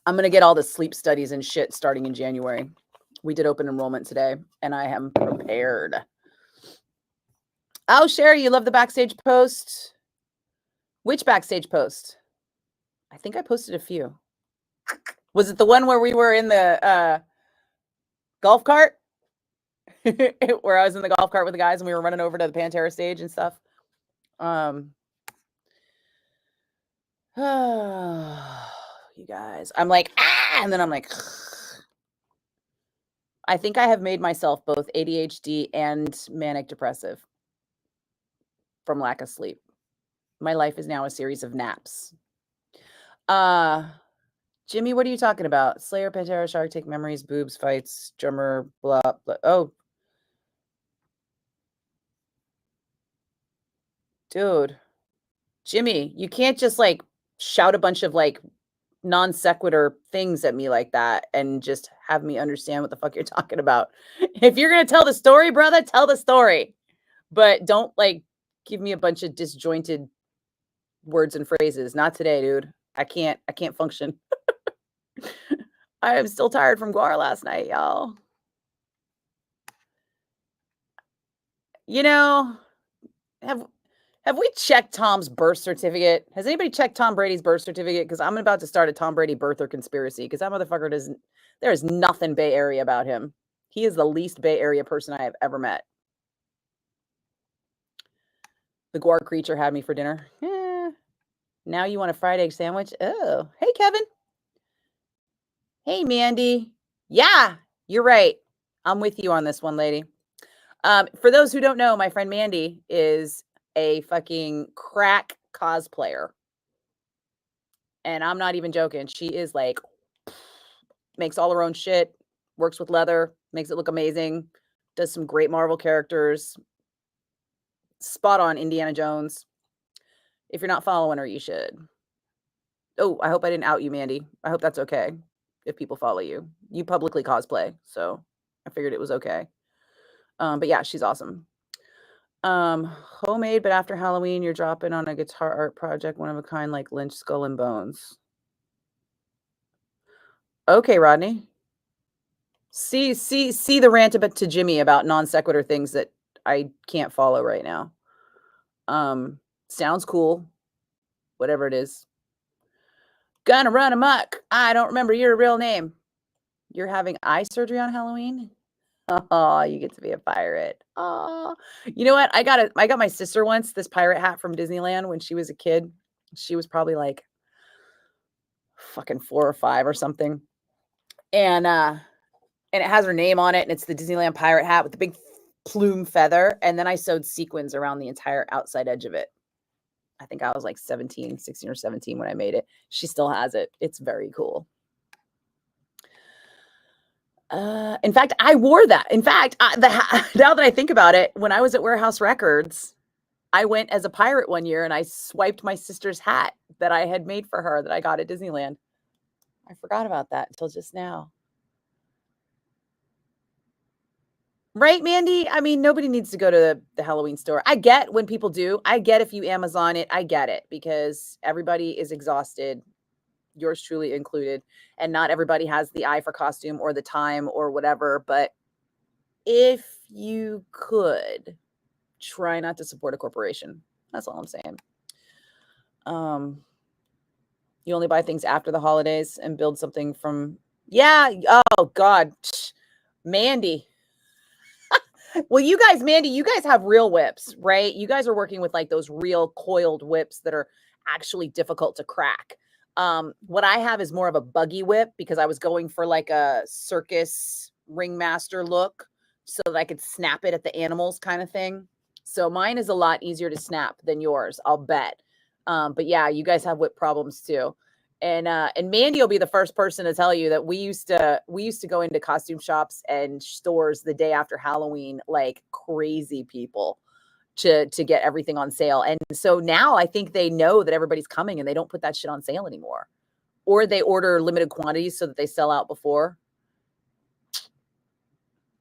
I'm going to get all the sleep studies and shit starting in January. We did open enrollment today, and I am prepared. Oh, Sherry, you love the backstage post? Which backstage post? I think I posted a few. Was it the one where we were in the golf cart? Where I was in the golf cart with the guys and we were running over to the Pantera stage and stuff? You guys, I'm like, and then I'm like, I think I have made myself both ADHD and manic depressive from lack of sleep. My life is now a series of naps. Jimmy, what are you talking about? Slayer, Pantera, Shark Tank, Memories, Boobs, Fights, Drummer, blah, blah. Oh. Dude. Jimmy, you can't just like shout a bunch of like non sequitur things at me like that and just have me understand what the fuck you're talking about. If you're going to tell the story, brother, tell the story. But don't like give me a bunch of disjointed words and phrases. Not today, dude. I can't function. I am still tired from Guar last night, y'all. You know, have we checked Tom's birth certificate? Has anybody checked Tom Brady's birth certificate? Because I'm about to start a Tom Brady birther conspiracy because that motherfucker doesn't, there is nothing Bay Area about him. He is the least Bay Area person I have ever met. The Guar creature had me for dinner. Now you want a fried egg sandwich? Oh, hey, Kevin. Hey, Mandy. Yeah, you're right. I'm with you on this one, lady. For those who don't know, my friend Mandy is a fucking crack cosplayer. And I'm not even joking. She is like, makes all her own shit, works with leather, makes it look amazing, does some great Marvel characters. Spot on Indiana Jones. If you're not following her, you should. Oh, I hope I didn't out you, Mandy. I hope that's okay if people follow you. You publicly cosplay, so I figured it was okay. But yeah, she's awesome. Homemade, but after Halloween, you're dropping on a guitar art project, one of a kind, like Lynch Skull and Bones. Okay, Rodney. See the rant about to Jimmy about non sequitur things that I can't follow right now. Sounds cool. Whatever it is. Gonna run amok. I don't remember your real name. You're having eye surgery on Halloween? Oh, you get to be a pirate. Oh, you know what? I got my sister once this pirate hat from Disneyland when she was a kid. She was probably like fucking 4 or 5 or something. And and it has her name on it, and it's the Disneyland pirate hat with the big plume feather. And then I sewed sequins around the entire outside edge of it. I think I was like 16 or 17 when I made it. She still has it. It's very cool. In fact, I wore that. In fact, now that I think about it, when I was at Warehouse Records, I went as a pirate one year and I swiped my sister's hat that I had made for her that I got at Disneyland. I forgot about that until just now. Right, Mandy? I mean, nobody needs to go to the Halloween store. I get when people do. I get if you Amazon it. I get it because everybody is exhausted, yours truly included, and not everybody has the eye for costume or the time or whatever. But if you could, try not to support a corporation. That's all I'm saying. You only buy things after the holidays and build something from, yeah. Oh God, Mandy. Well, you guys, Mandy, you guys have real whips, right? You guys are working with like those real coiled whips that are actually difficult to crack. What I have is more of a buggy whip because I was going for like a circus ringmaster look so that I could snap it at the animals kind of thing. So mine is a lot easier to snap than yours, I'll bet. But yeah, you guys have whip problems too. And Mandy will be the first person to tell you that we used to go into costume shops and stores the day after Halloween like crazy people to get everything on sale. And so now I think they know that everybody's coming and they don't put that shit on sale anymore. Or they order limited quantities so that they sell out before.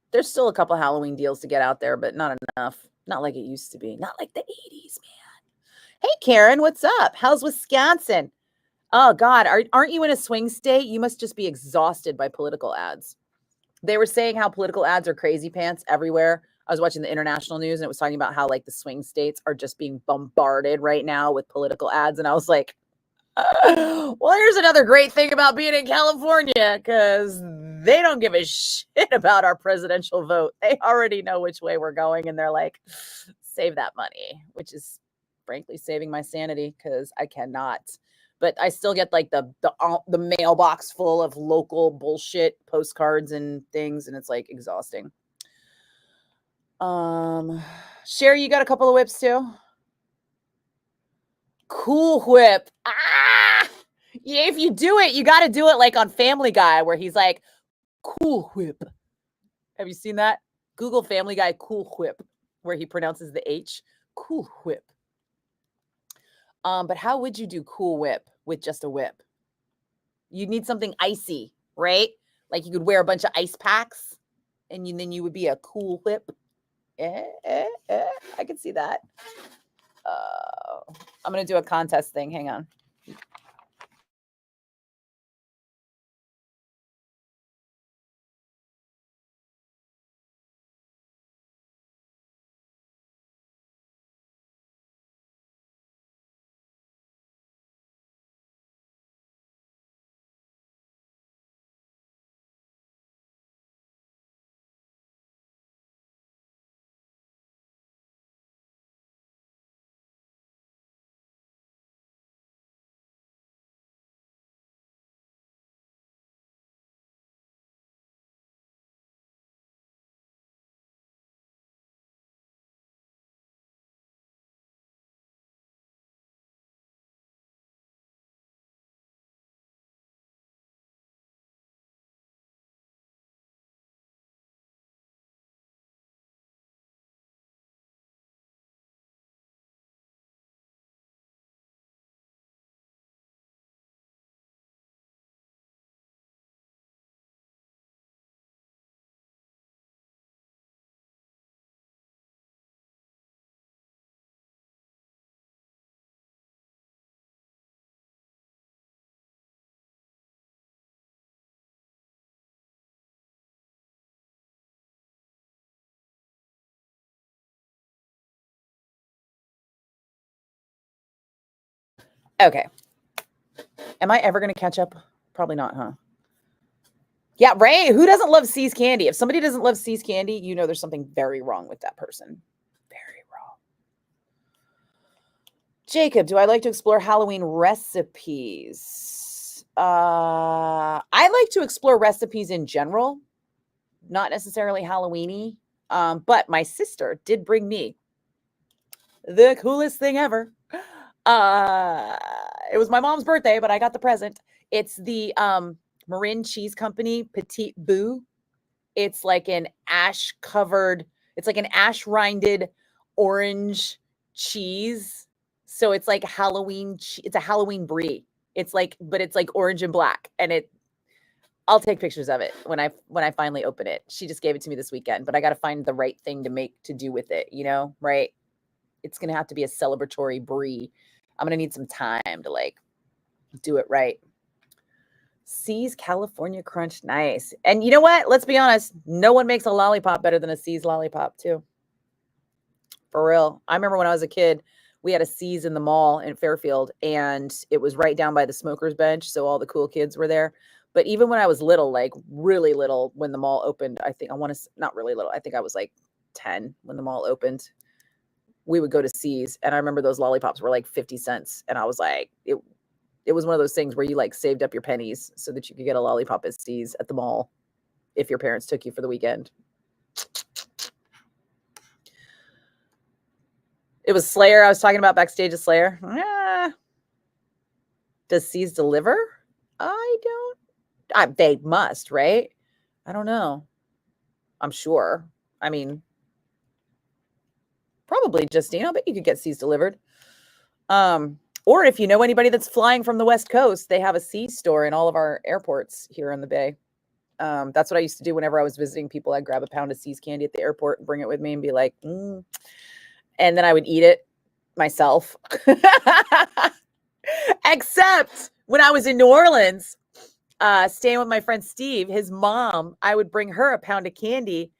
There's still a couple Halloween deals to get out there, but not enough. Not like it used to be. Not like the 80s, man. Hey, Karen, what's up? How's Wisconsin? Oh, God, aren't you in a swing state? You must just be exhausted by political ads. They were saying how political ads are crazy pants everywhere. I was watching the international news and it was talking about how like the swing states are just being bombarded right now with political ads. And I was like, well, here's another great thing about being in California because they don't give a shit about our presidential vote. They already know which way we're going. And they're like, save that money, which is frankly saving my sanity because I cannot. But I still get like the mailbox full of local bullshit postcards and things, and it's like exhausting. Sherry, you got a couple of whips too? Cool whip. Ah! Yeah, if you do it, you got to do it like on Family Guy where he's like, cool whip. Have you seen that? Google Family Guy cool whip where he pronounces the H. Cool whip. But how would you do cool whip with just a whip? You'd need something icy, right? Like you could wear a bunch of ice packs and then you would be a cool whip. I can see that. I'm going to do a contest thing. Hang on. Okay. Am I ever going to catch up? Probably not, huh? Yeah, Ray, who doesn't love See's candy? If somebody doesn't love See's candy, you know there's something very wrong with that person. Very wrong. Jacob, do I like to explore Halloween recipes? I like to explore recipes in general. not necessarily Halloween-y. But my sister did bring me the coolest thing ever. It was my mom's birthday, but I got the present. It's the Marin Cheese Company Petite Boo. It's like an ash rinded orange cheese. So it's like Halloween. It's a Halloween brie. But it's like orange and black, and I'll take pictures of it when I finally open it. She just gave it to me this weekend, but I got to find the right thing to do with it, right? It's going to have to be a celebratory brie. I'm going to need some time to like do it right. C's California Crunch. Nice. And you know what? Let's be honest. No one makes a lollipop better than a C's lollipop too. For real. I remember when I was a kid, we had a C's in the mall in Fairfield, and it was right down by the smoker's bench. So all the cool kids were there. But even when I was little, like really little, when the mall opened, not really little. I think I was like 10 when the mall opened. We would go to C's, and I remember those lollipops were like 50 cents. And I was like, it was one of those things where you like saved up your pennies so that you could get a lollipop at C's at the mall if your parents took you for the weekend. It was Slayer. I was talking about backstage at Slayer. Does C's deliver? They must, right? I don't know. I'm sure. I mean, probably, Justine. I bet you could get C's delivered. Or if you know anybody that's flying from the West Coast, they have a C's store in all of our airports here in the Bay. That's what I used to do whenever I was visiting people. I'd grab a pound of C's candy at the airport and bring it with me and be like, and then I would eat it myself. Except when I was in New Orleans, staying with my friend Steve, his mom, I would bring her a pound of candy,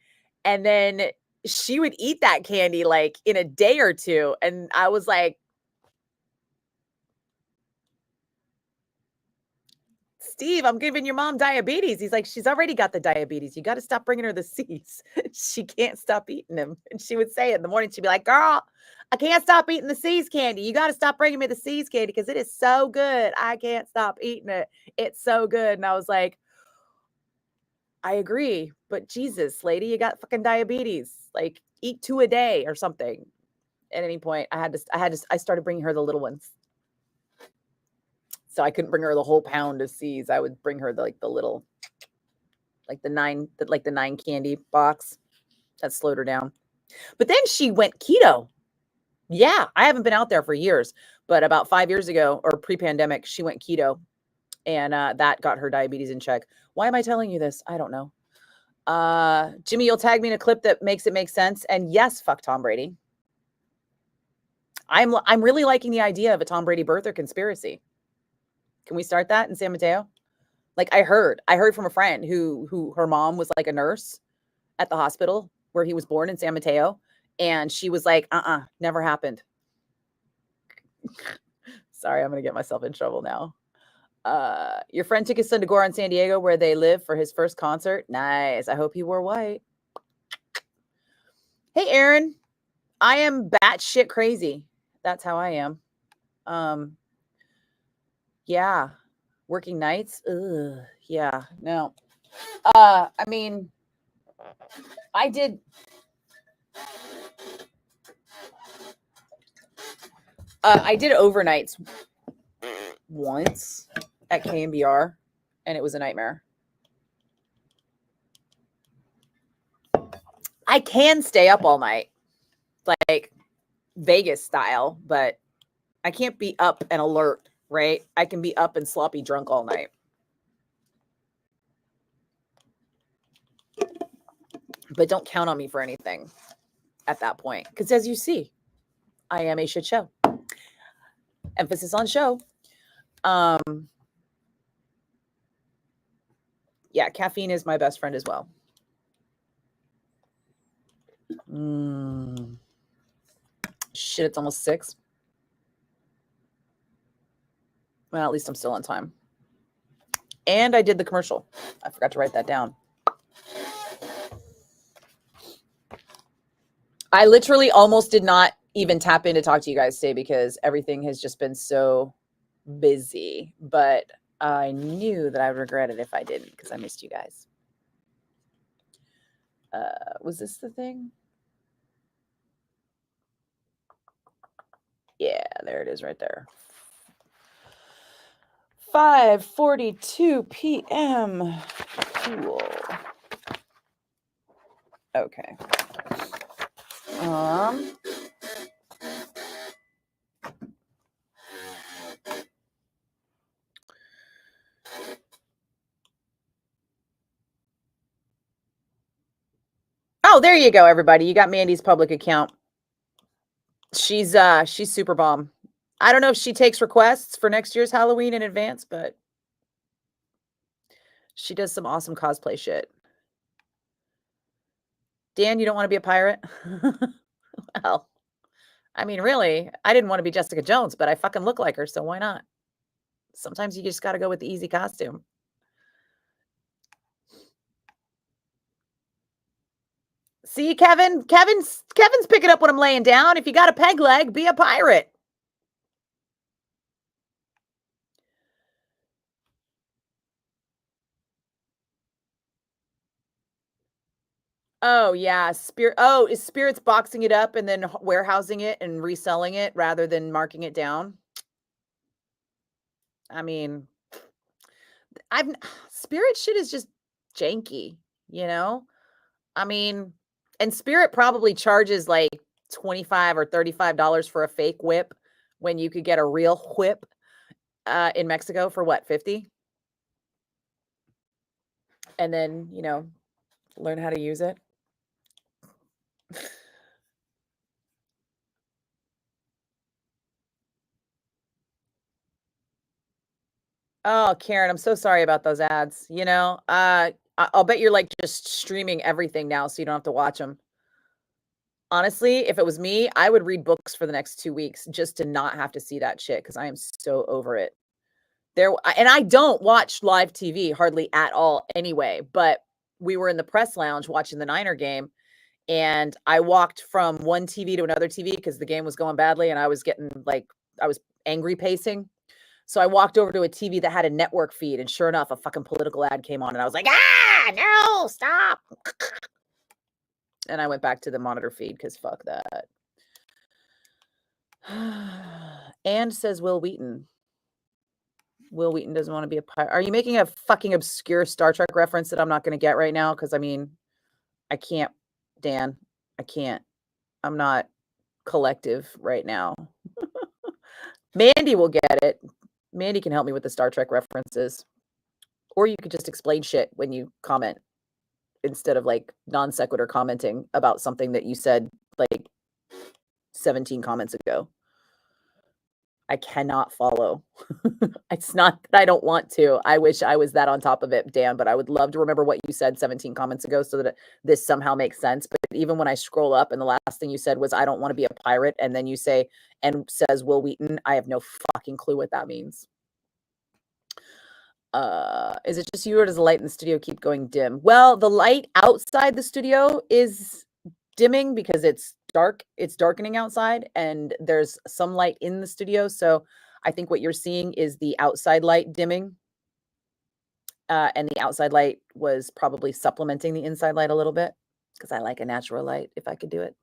and then she would eat that candy like in a day or two. And I was like, Steve, I'm giving your mom diabetes. He's like, she's already got the diabetes. You got to stop bringing her the C's. She can't stop eating them. And she would say it in the morning. She'd be like, girl, I can't stop eating the C's candy. You got to stop bringing me the C's candy because it is so good. I can't stop eating it. It's so good. And I was like, I agree. But Jesus, lady, you got fucking diabetes. Like, eat 2 a day or something. At any point, I started bringing her the little ones. So I couldn't bring her the whole pound of C's. I would bring her the little, like the 9 candy box. That slowed her down. But then she went keto. Yeah, I haven't been out there for years, but about 5 years ago or pre-pandemic, she went keto, and that got her diabetes in check. Why am I telling you this? I don't know. Jimmy, you'll tag me in a clip that makes it make sense. And yes, fuck Tom Brady. I'm really liking the idea of a Tom Brady birther conspiracy. Can we start that in San Mateo? Like I heard from a friend who her mom was like a nurse at the hospital where he was born in San Mateo. And she was like, never happened. Sorry, I'm going to get myself in trouble now. Your friend took his son to Goron, San Diego, where they live for his first concert. Nice. I hope he wore white. Hey, Aaron. I am batshit crazy. That's how I am. Yeah. Working nights. Ugh. Yeah. No. I mean, I did overnights once at KMBR, and it was a nightmare. I can stay up all night, like Vegas style, but I can't be up and alert, right? I can be up and sloppy drunk all night. But don't count on me for anything at that point, because as you see, I am a shit show. Emphasis on show. Yeah, caffeine is my best friend as well. Shit, it's almost 6. Well, at least I'm still on time. And I did the commercial. I forgot to write that down. I literally almost did not even tap in to talk to you guys today because everything has just been so busy. But I knew that I would regret it if I didn't because I missed you guys. Was this the thing? Yeah, there it is right there. 5:42 p.m. Cool. Okay. Oh, there you go, everybody. You got Mandy's public account. She's super bomb. I don't know if she takes requests for next year's Halloween in advance, but she does some awesome cosplay shit. Dan, you don't want to be a pirate? Well, I mean, really, I didn't want to be Jessica Jones, but I fucking look like her, so why not? Sometimes you just got to go with the easy costume. See, Kevin's picking up what I'm laying down. If you got a peg leg, be a pirate. Oh yeah, is Spirit's boxing it up and then warehousing it and reselling it rather than marking it down? I mean, Spirit shit is just janky, you know? I mean, and Spirit probably charges like $25 or $35 for a fake whip when you could get a real whip in Mexico for what, 50? And then, learn how to use it. Oh, Karen, I'm so sorry about those ads. I'll bet you're like just streaming everything now so you don't have to watch them. Honestly, if it was me, I would read books for the next 2 weeks just to not have to see that shit because I am so over it. And I don't watch live TV hardly at all anyway, but we were in the press lounge watching the Niner game, and I walked from one TV to another TV because the game was going badly, and I was angry pacing. So I walked over to a TV that had a network feed, and sure enough, a fucking political ad came on, and I was like, no, stop. And I went back to the monitor feed because fuck that. And says Will Wheaton. Will Wheaton doesn't want to be a pirate. Are you making a fucking obscure Star Trek reference that I'm not going to get right now? Because, I mean, I can't, Dan. I can't. I'm not collective right now. Mandy will get it. Mandy can help me with the Star Trek references. Or you could just explain shit when you comment instead of like non sequitur commenting about something that you said like 17 comments ago. I cannot follow. It's not that I don't want to. I wish I was that on top of it, Dan, but I would love to remember what you said 17 comments ago so that this somehow makes sense. But even when I scroll up and the last thing you said was, I don't want to be a pirate. And then you say, and says Will Wheaton, I have no fucking clue what that means. Is it just you or does the light in the studio keep going dim? Well, the light outside the studio is dimming because it's dark. It's darkening outside and there's some light in the studio. So I think what you're seeing is the outside light dimming. And the outside light was probably supplementing the inside light a little bit because I like a natural light if I could do it.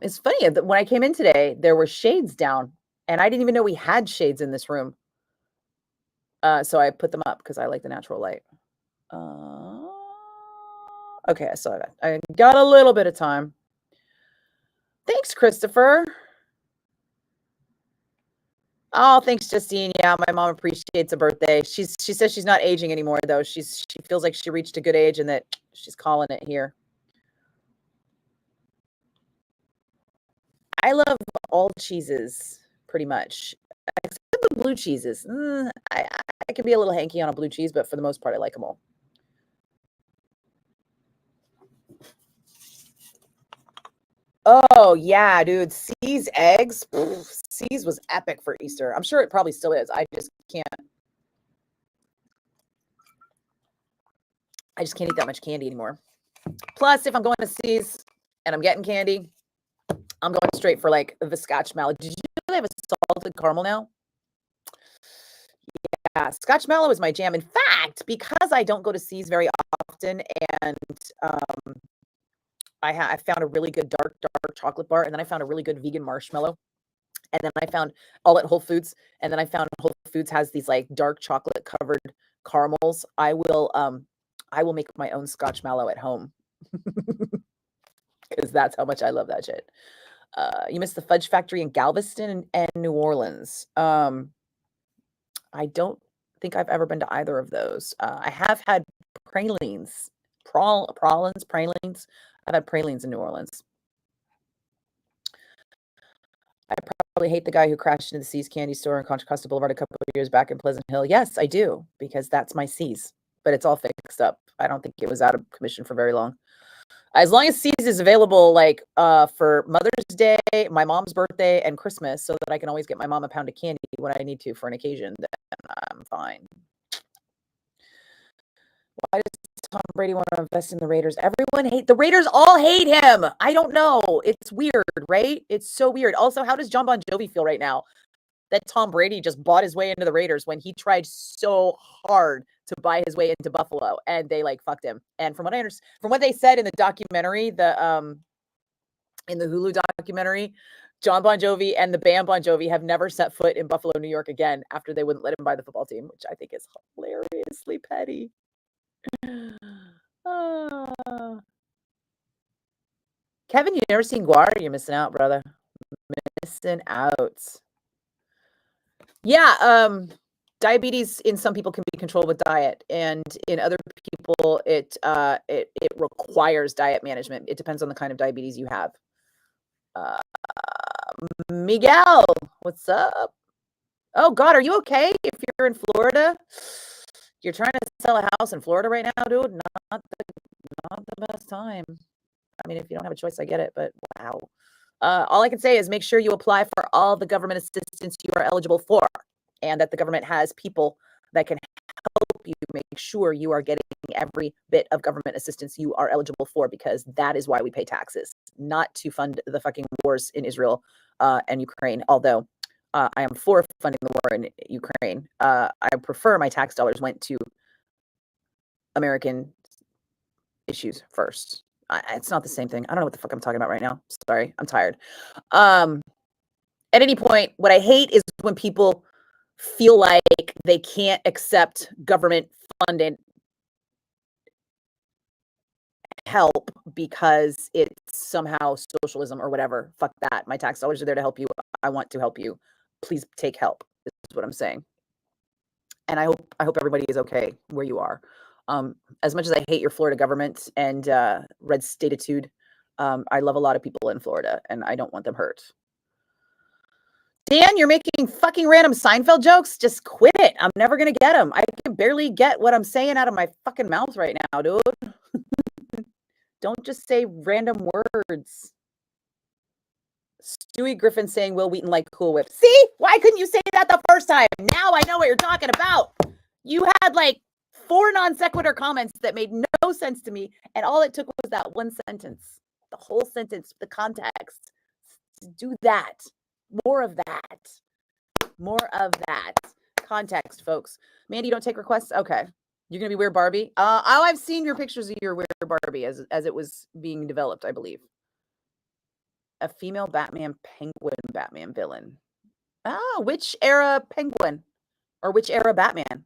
It's funny that when I came in today, there were shades down and I didn't even know we had shades in this room. So I put them up because I like the natural light. Okay, I saw that. I got a little bit of time. Thanks, Christopher. Oh, thanks, Justine. Yeah, my mom appreciates a birthday. She says she's not aging anymore, though. She feels like she reached a good age and that she's calling it here. I love all cheeses, pretty much, except the blue cheeses. I can be a little hanky on a blue cheese, but for the most part, I like them all. Oh, yeah, dude. C's eggs. C's was epic for Easter. I'm sure it probably still is. I just can't eat that much candy anymore. Plus, if I'm going to C's and I'm getting candy, I'm going straight for like the Scotch Mallow. Did you know they have a salted caramel now? Yeah, Scotch Mallow is my jam. In fact, because I don't go to C's very often, and I found a really good dark chocolate bar, and then I found a really good vegan marshmallow, and then I found all at Whole Foods, and then I found Whole Foods has these like dark chocolate covered caramels. I will make my own Scotch mallow at home because that's how much I love that shit. You missed the Fudge Factory in Galveston and New Orleans. I don't think I've ever been to either of those. I have had pralines. Pralines. I've had pralines in New Orleans. I probably hate the guy who crashed into the C's candy store in Contra Costa Boulevard a couple of years back in Pleasant Hill. Yes, I do, because that's my C's, but it's all fixed up. I don't think it was out of commission for very long. As long as C's is available, like for Mother's Day, my mom's birthday, and Christmas, so that I can always get my mom a pound of candy when I need to for an occasion, then I'm fine. Why does Tom Brady want to invest in the Raiders? The Raiders all hate him. I don't know. It's weird, right? It's so weird. Also, how does John Bon Jovi feel right now that Tom Brady just bought his way into the Raiders when he tried so hard to buy his way into Buffalo and they like fucked him? And from what I understand, from what they said in the documentary, in the Hulu documentary, John Bon Jovi and the band Bon Jovi have never set foot in Buffalo, New York again after they wouldn't let him buy the football team, which I think is hilariously petty. Kevin, you never seen Guar? You're missing out, brother. Missing out. Yeah, diabetes in some people can be controlled with diet, and in other people, it requires diet management. It depends on the kind of diabetes you have. Miguel, what's up? Oh God, are you okay? If you're in Florida, you're trying to sell a house in Florida right now, dude. Not the best time. I mean, if you don't have a choice, I get it, but wow. All I can say is make sure you apply for all the government assistance you are eligible for, and that the government has people that can help you make sure you are getting every bit of government assistance you are eligible for, because that is why we pay taxes, not to fund the fucking wars in Israel and Ukraine. Although I am for funding the war in Ukraine. I prefer my tax dollars went to American issues first. It's not the same thing. I don't know what the fuck I'm talking about right now. Sorry, I'm tired. At any point, what I hate is when people feel like they can't accept government funded help because it's somehow socialism or whatever. Fuck that. My tax dollars are there to help you. I want to help you. Please take help. This is what I'm saying. And I hope everybody is okay where you are. As much as I hate your Florida government and red statitude, I love a lot of people in Florida, and I don't want them hurt. Dan, you're making fucking random Seinfeld jokes? Just quit it. I'm never going to get them. I can barely get what I'm saying out of my fucking mouth right now, dude. Don't just say random words. Stewie Griffin saying Will Wheaton like Cool Whip. See? Why couldn't you say that the first time? Now I know what you're talking about. You had like 4 non sequitur comments that made no sense to me, and all it took was that one sentence. The whole sentence, the context. Do that. More of that. More of that. Context, folks. Mandy, you don't take requests? Okay. You're going to be Weird Barbie? I've seen your pictures of your Weird Barbie as it was being developed, I believe. A female Batman penguin Batman villain. Which era penguin? Or which era Batman?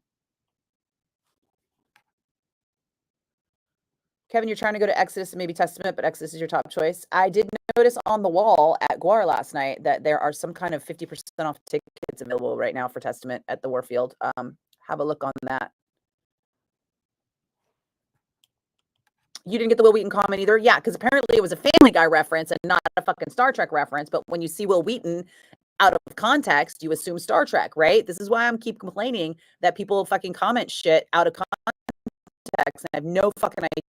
Kevin, you're trying to go to Exodus and maybe Testament, but Exodus is your top choice. I did notice on the wall at Guar last night that there are some kind of 50% off tickets available right now for Testament at the Warfield. Have a look on that. You didn't get the Will Wheaton comment either? Yeah, because apparently it was a Family Guy reference and not a fucking Star Trek reference. But when you see Will Wheaton out of context, you assume Star Trek, right? This is why I'm keep complaining that people fucking comment shit out of context and I have no fucking idea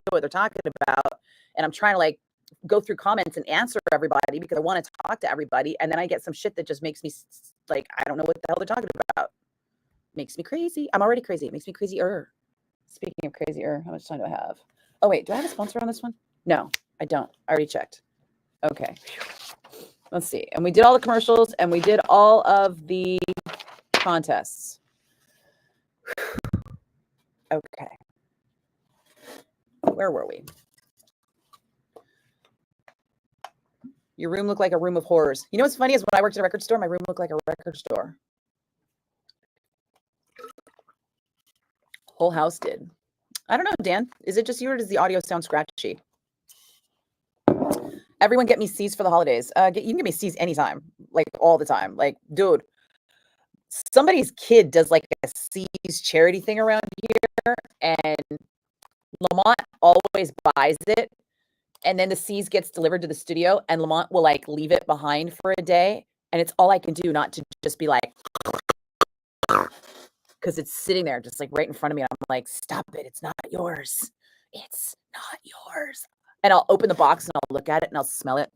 what they're talking about. And I'm trying to like go through comments and answer everybody because I want to talk to everybody. And then I get some shit that just makes me like, I don't know what the hell they're talking about. Makes me crazy. I'm already crazy. It makes me crazier. Speaking of crazier, how much time do I have? Oh, wait. Do I have a sponsor on this one? No, I don't. I already checked. Okay. Let's see. And we did all the commercials and we did all of the contests. Okay. Where were we? Your room looked like a room of horrors. You know what's funny is when I worked at a record store, my room looked like a record store. Whole house did. I don't know, Dan. Is it just you or does the audio sound scratchy? Everyone get me C's for the holidays. You can get me C's anytime, like all the time. Like, dude, somebody's kid does like a C's charity thing around here, and Lamont always buys it. And then the C's gets delivered to the studio, and Lamont will like leave it behind for a day. And it's all I can do not to just be like, because it's sitting there just like right in front of me. And I'm like, stop it. It's not yours. It's not yours. And I'll open the box and I'll look at it and I'll smell it.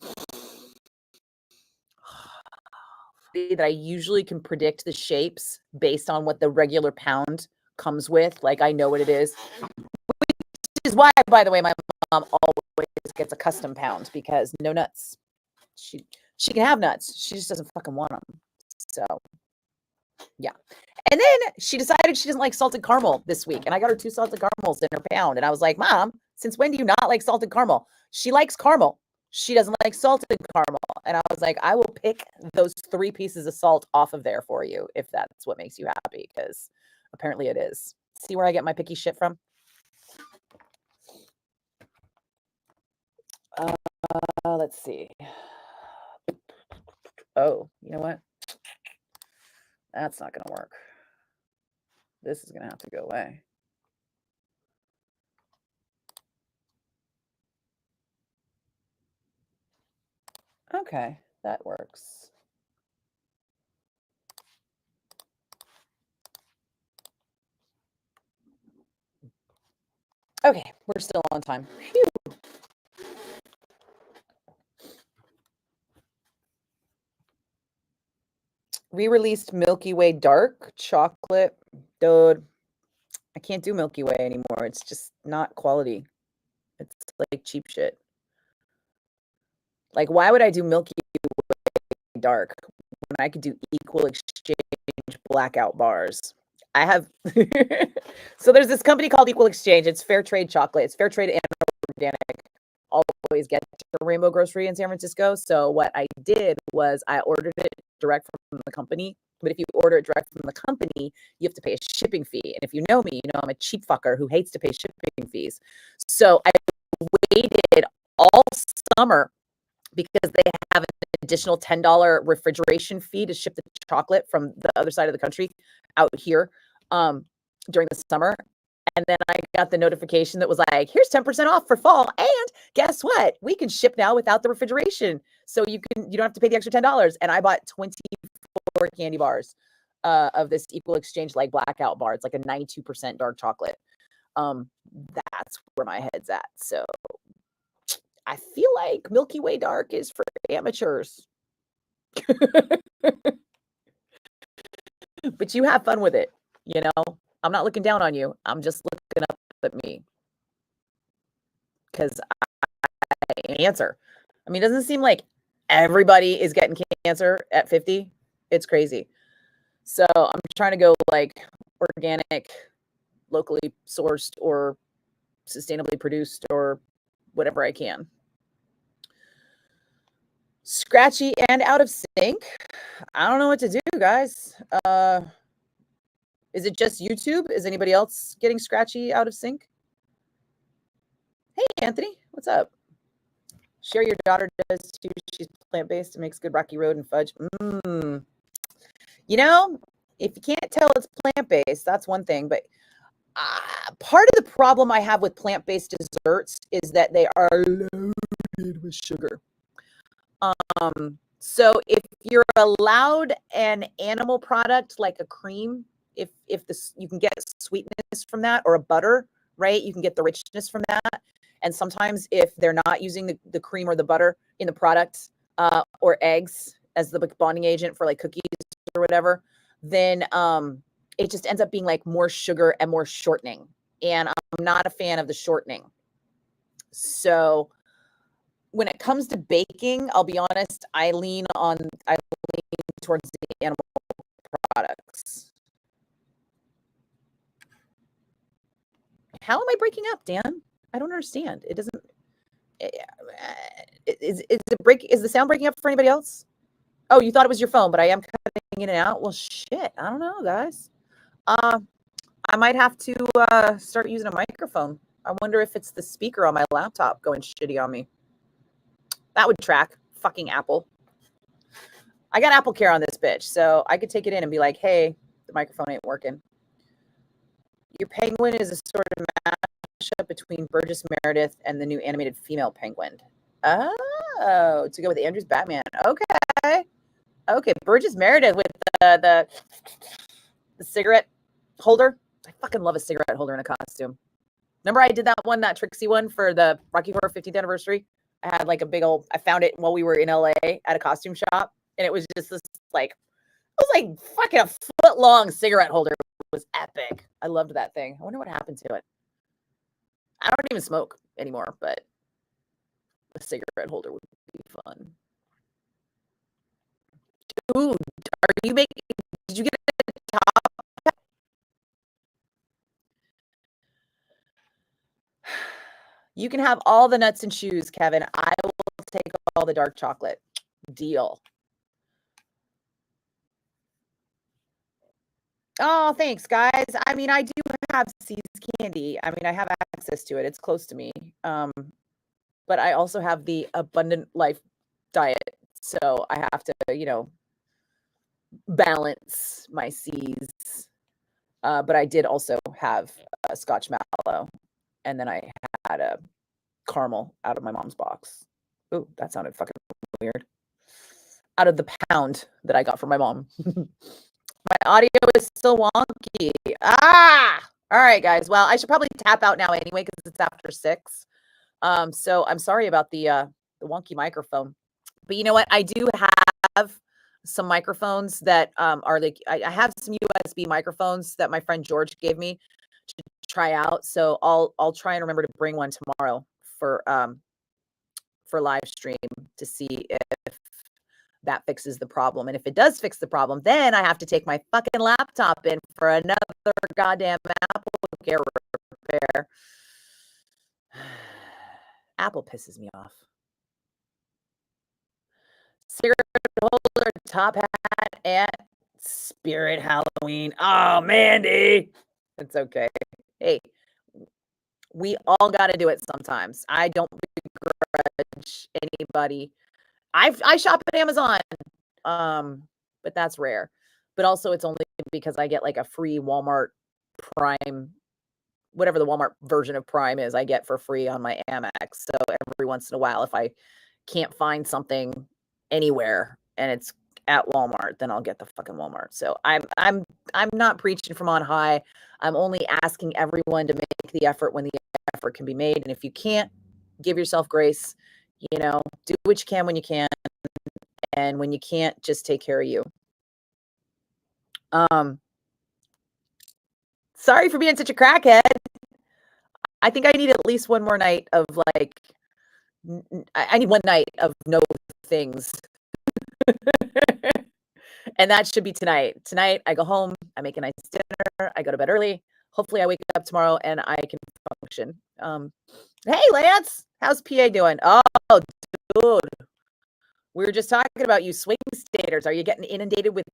That I usually can predict the shapes based on what the regular pound comes with. Like I know what it is. Which is why, by the way, my mom always gets a custom pound because no nuts. She can have nuts. She just doesn't fucking want them. So, yeah. And then she decided she doesn't like salted caramel this week. And I got her 2 salted caramels in her pound. And I was like, Mom, since when do you not like salted caramel? She likes caramel. She doesn't like salted caramel. And I was like, I will pick those 3 pieces of salt off of there for you if that's what makes you happy. Because apparently it is. See where I get my picky shit from? Let's see. Oh, you know what? That's not going to work. This is going to have to go away. Okay, that works. Okay, we're still on time. Phew. Re-released Milky Way Dark Chocolate. Dude, I can't do Milky Way anymore. It's just not quality. It's like cheap shit. Like, why would I do Milky Way Dark when I could do Equal Exchange Blackout bars? I have... So there's this company called Equal Exchange. It's fair trade chocolate. It's fair trade and organic. Always get to Rainbow Grocery in San Francisco. So what I did was I ordered it direct from the company. But if you order it direct from the company, you have to pay a shipping fee. And if you know me, you know I'm a cheap fucker who hates to pay shipping fees. So I waited all summer because they have an additional $10 refrigeration fee to ship the chocolate from the other side of the country out here during the summer. And then I got the notification that was like, here's 10% off for fall. And guess what? We can ship now without the refrigeration. So you don't have to pay the extra $10. And I bought 24 candy bars of this Equal Exchange like blackout bar. It's like a 92% dark chocolate. That's where my head's at. So I feel like Milky Way Dark is for amateurs. But you have fun with it, you know? I'm not looking down on you. I'm just looking up at me. Because I cancer. I mean, it doesn't seem like everybody is getting cancer at 50. It's crazy. So I'm trying to go like organic, locally sourced, or sustainably produced, or whatever I can. Scratchy and out of sync. I don't know what to do, guys. Is it just YouTube? Is anybody else getting scratchy out of sync? Hey, Anthony, what's up? Share your daughter does too. She's plant-based and makes good Rocky Road and fudge. You know, if you can't tell it's plant-based, that's one thing. But part of the problem I have with plant-based desserts is that they are loaded with sugar. So if you're allowed an animal product like a cream, if this, you can get sweetness from that, or a butter, right? You can get the richness from that. And sometimes if they're not using the cream or the butter in the product, or eggs as the bonding agent for like cookies or whatever, then it just ends up being like more sugar and more shortening. And I'm not a fan of the shortening. So when it comes to baking, I'll be honest, I lean towards the animal products. How am I breaking up, Dan? I don't understand. It doesn't. Is the sound breaking up for anybody else? Oh, you thought it was your phone, but I am cutting in and out. Well, shit. I don't know, guys. I might have to start using a microphone. I wonder if it's the speaker on my laptop going shitty on me. That would track. Fucking Apple. I got Apple Care on this bitch, so I could take it in and be like, hey, the microphone ain't working. Your penguin is a sort of mashup between Burgess Meredith and the new animated female penguin. Oh, to go with Andrew's Batman. Okay. Burgess Meredith with the cigarette holder. I fucking love a cigarette holder in a costume. Remember I did that Trixie one for the Rocky Horror 50th anniversary? I had like a big old, I found it while we were in LA at a costume shop. And it was just this like, it was like fucking a foot long cigarette holder. It was epic. I loved that thing. I wonder what happened to it. I don't even smoke anymore, but a cigarette holder would be fun. Ooh, did you get a top? You can have all the nuts and shoes, Kevin. I will take all the dark chocolate. Deal. Oh, thanks, guys. I mean, I do have See's candy. I mean, I have access to it. It's close to me. But I also have the abundant life diet. So I have to, balance my C's. But I did also have a Scotch mallow. And then I had a caramel out of my mom's box. Ooh, that sounded fucking weird. Out of the pound that I got from my mom. My audio is still wonky. All right, guys. Well, I should probably tap out now anyway because it's after 6. So I'm sorry about the wonky microphone. But you know what? I do have some microphones that are like I have some USB microphones that my friend George gave me to try out. So I'll try and remember to bring one tomorrow for live stream to see if that fixes the problem. And if it does fix the problem, then I have to take my fucking laptop in for another goddamn Apple Care repair. Apple pisses me off. Cigarette holder, top hat at Spirit Halloween. Oh, Mandy. It's okay. Hey, we all got to do it sometimes. I don't begrudge anybody. I shop at Amazon, but that's rare. But also it's only because I get like a free Walmart Prime, whatever the Walmart version of Prime is, I get for free on my Amex. So every once in a while, if I can't find something anywhere and it's at Walmart, then I'll get the fucking Walmart. So I'm not preaching from on high. I'm only asking everyone to make the effort when the effort can be made. And if you can't, give yourself grace. Do what you can when you can. And when you can't, just take care of you. Sorry for being such a crackhead. I think I need at least one more night of like, I need one night of no things. And that should be tonight. Tonight, I go home, I make a nice dinner, I go to bed early. Hopefully I wake up tomorrow and I can function. Hey, Lance, how's PA doing? Oh, dude. We were just talking about you swing staters. Are you getting inundated with?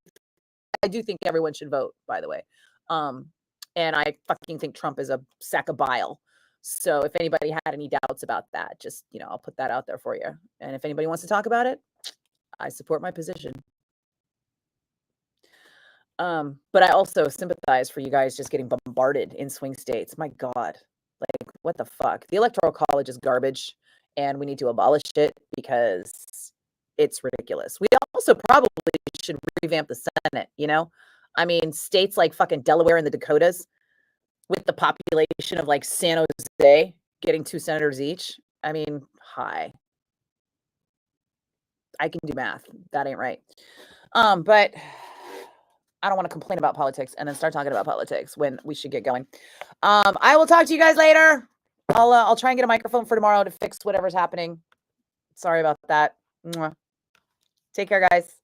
I do think everyone should vote, by the way. And I fucking think Trump is a sack of bile. So if anybody had any doubts about that, just, I'll put that out there for you. And if anybody wants to talk about it, I support my position. But I also sympathize for you guys just getting bombarded in swing states. My God, like what the fuck? The Electoral College is garbage and we need to abolish it because it's ridiculous. We also probably should revamp the Senate, I mean, states like fucking Delaware and the Dakotas with the population of like San Jose getting 2 senators each. I mean, hi. I can do math. That ain't right. But I don't want to complain about politics and then start talking about politics when we should get going. I will talk to you guys later. I'll try and get a microphone for tomorrow to fix whatever's happening. Sorry about that. Mwah. Take care, guys.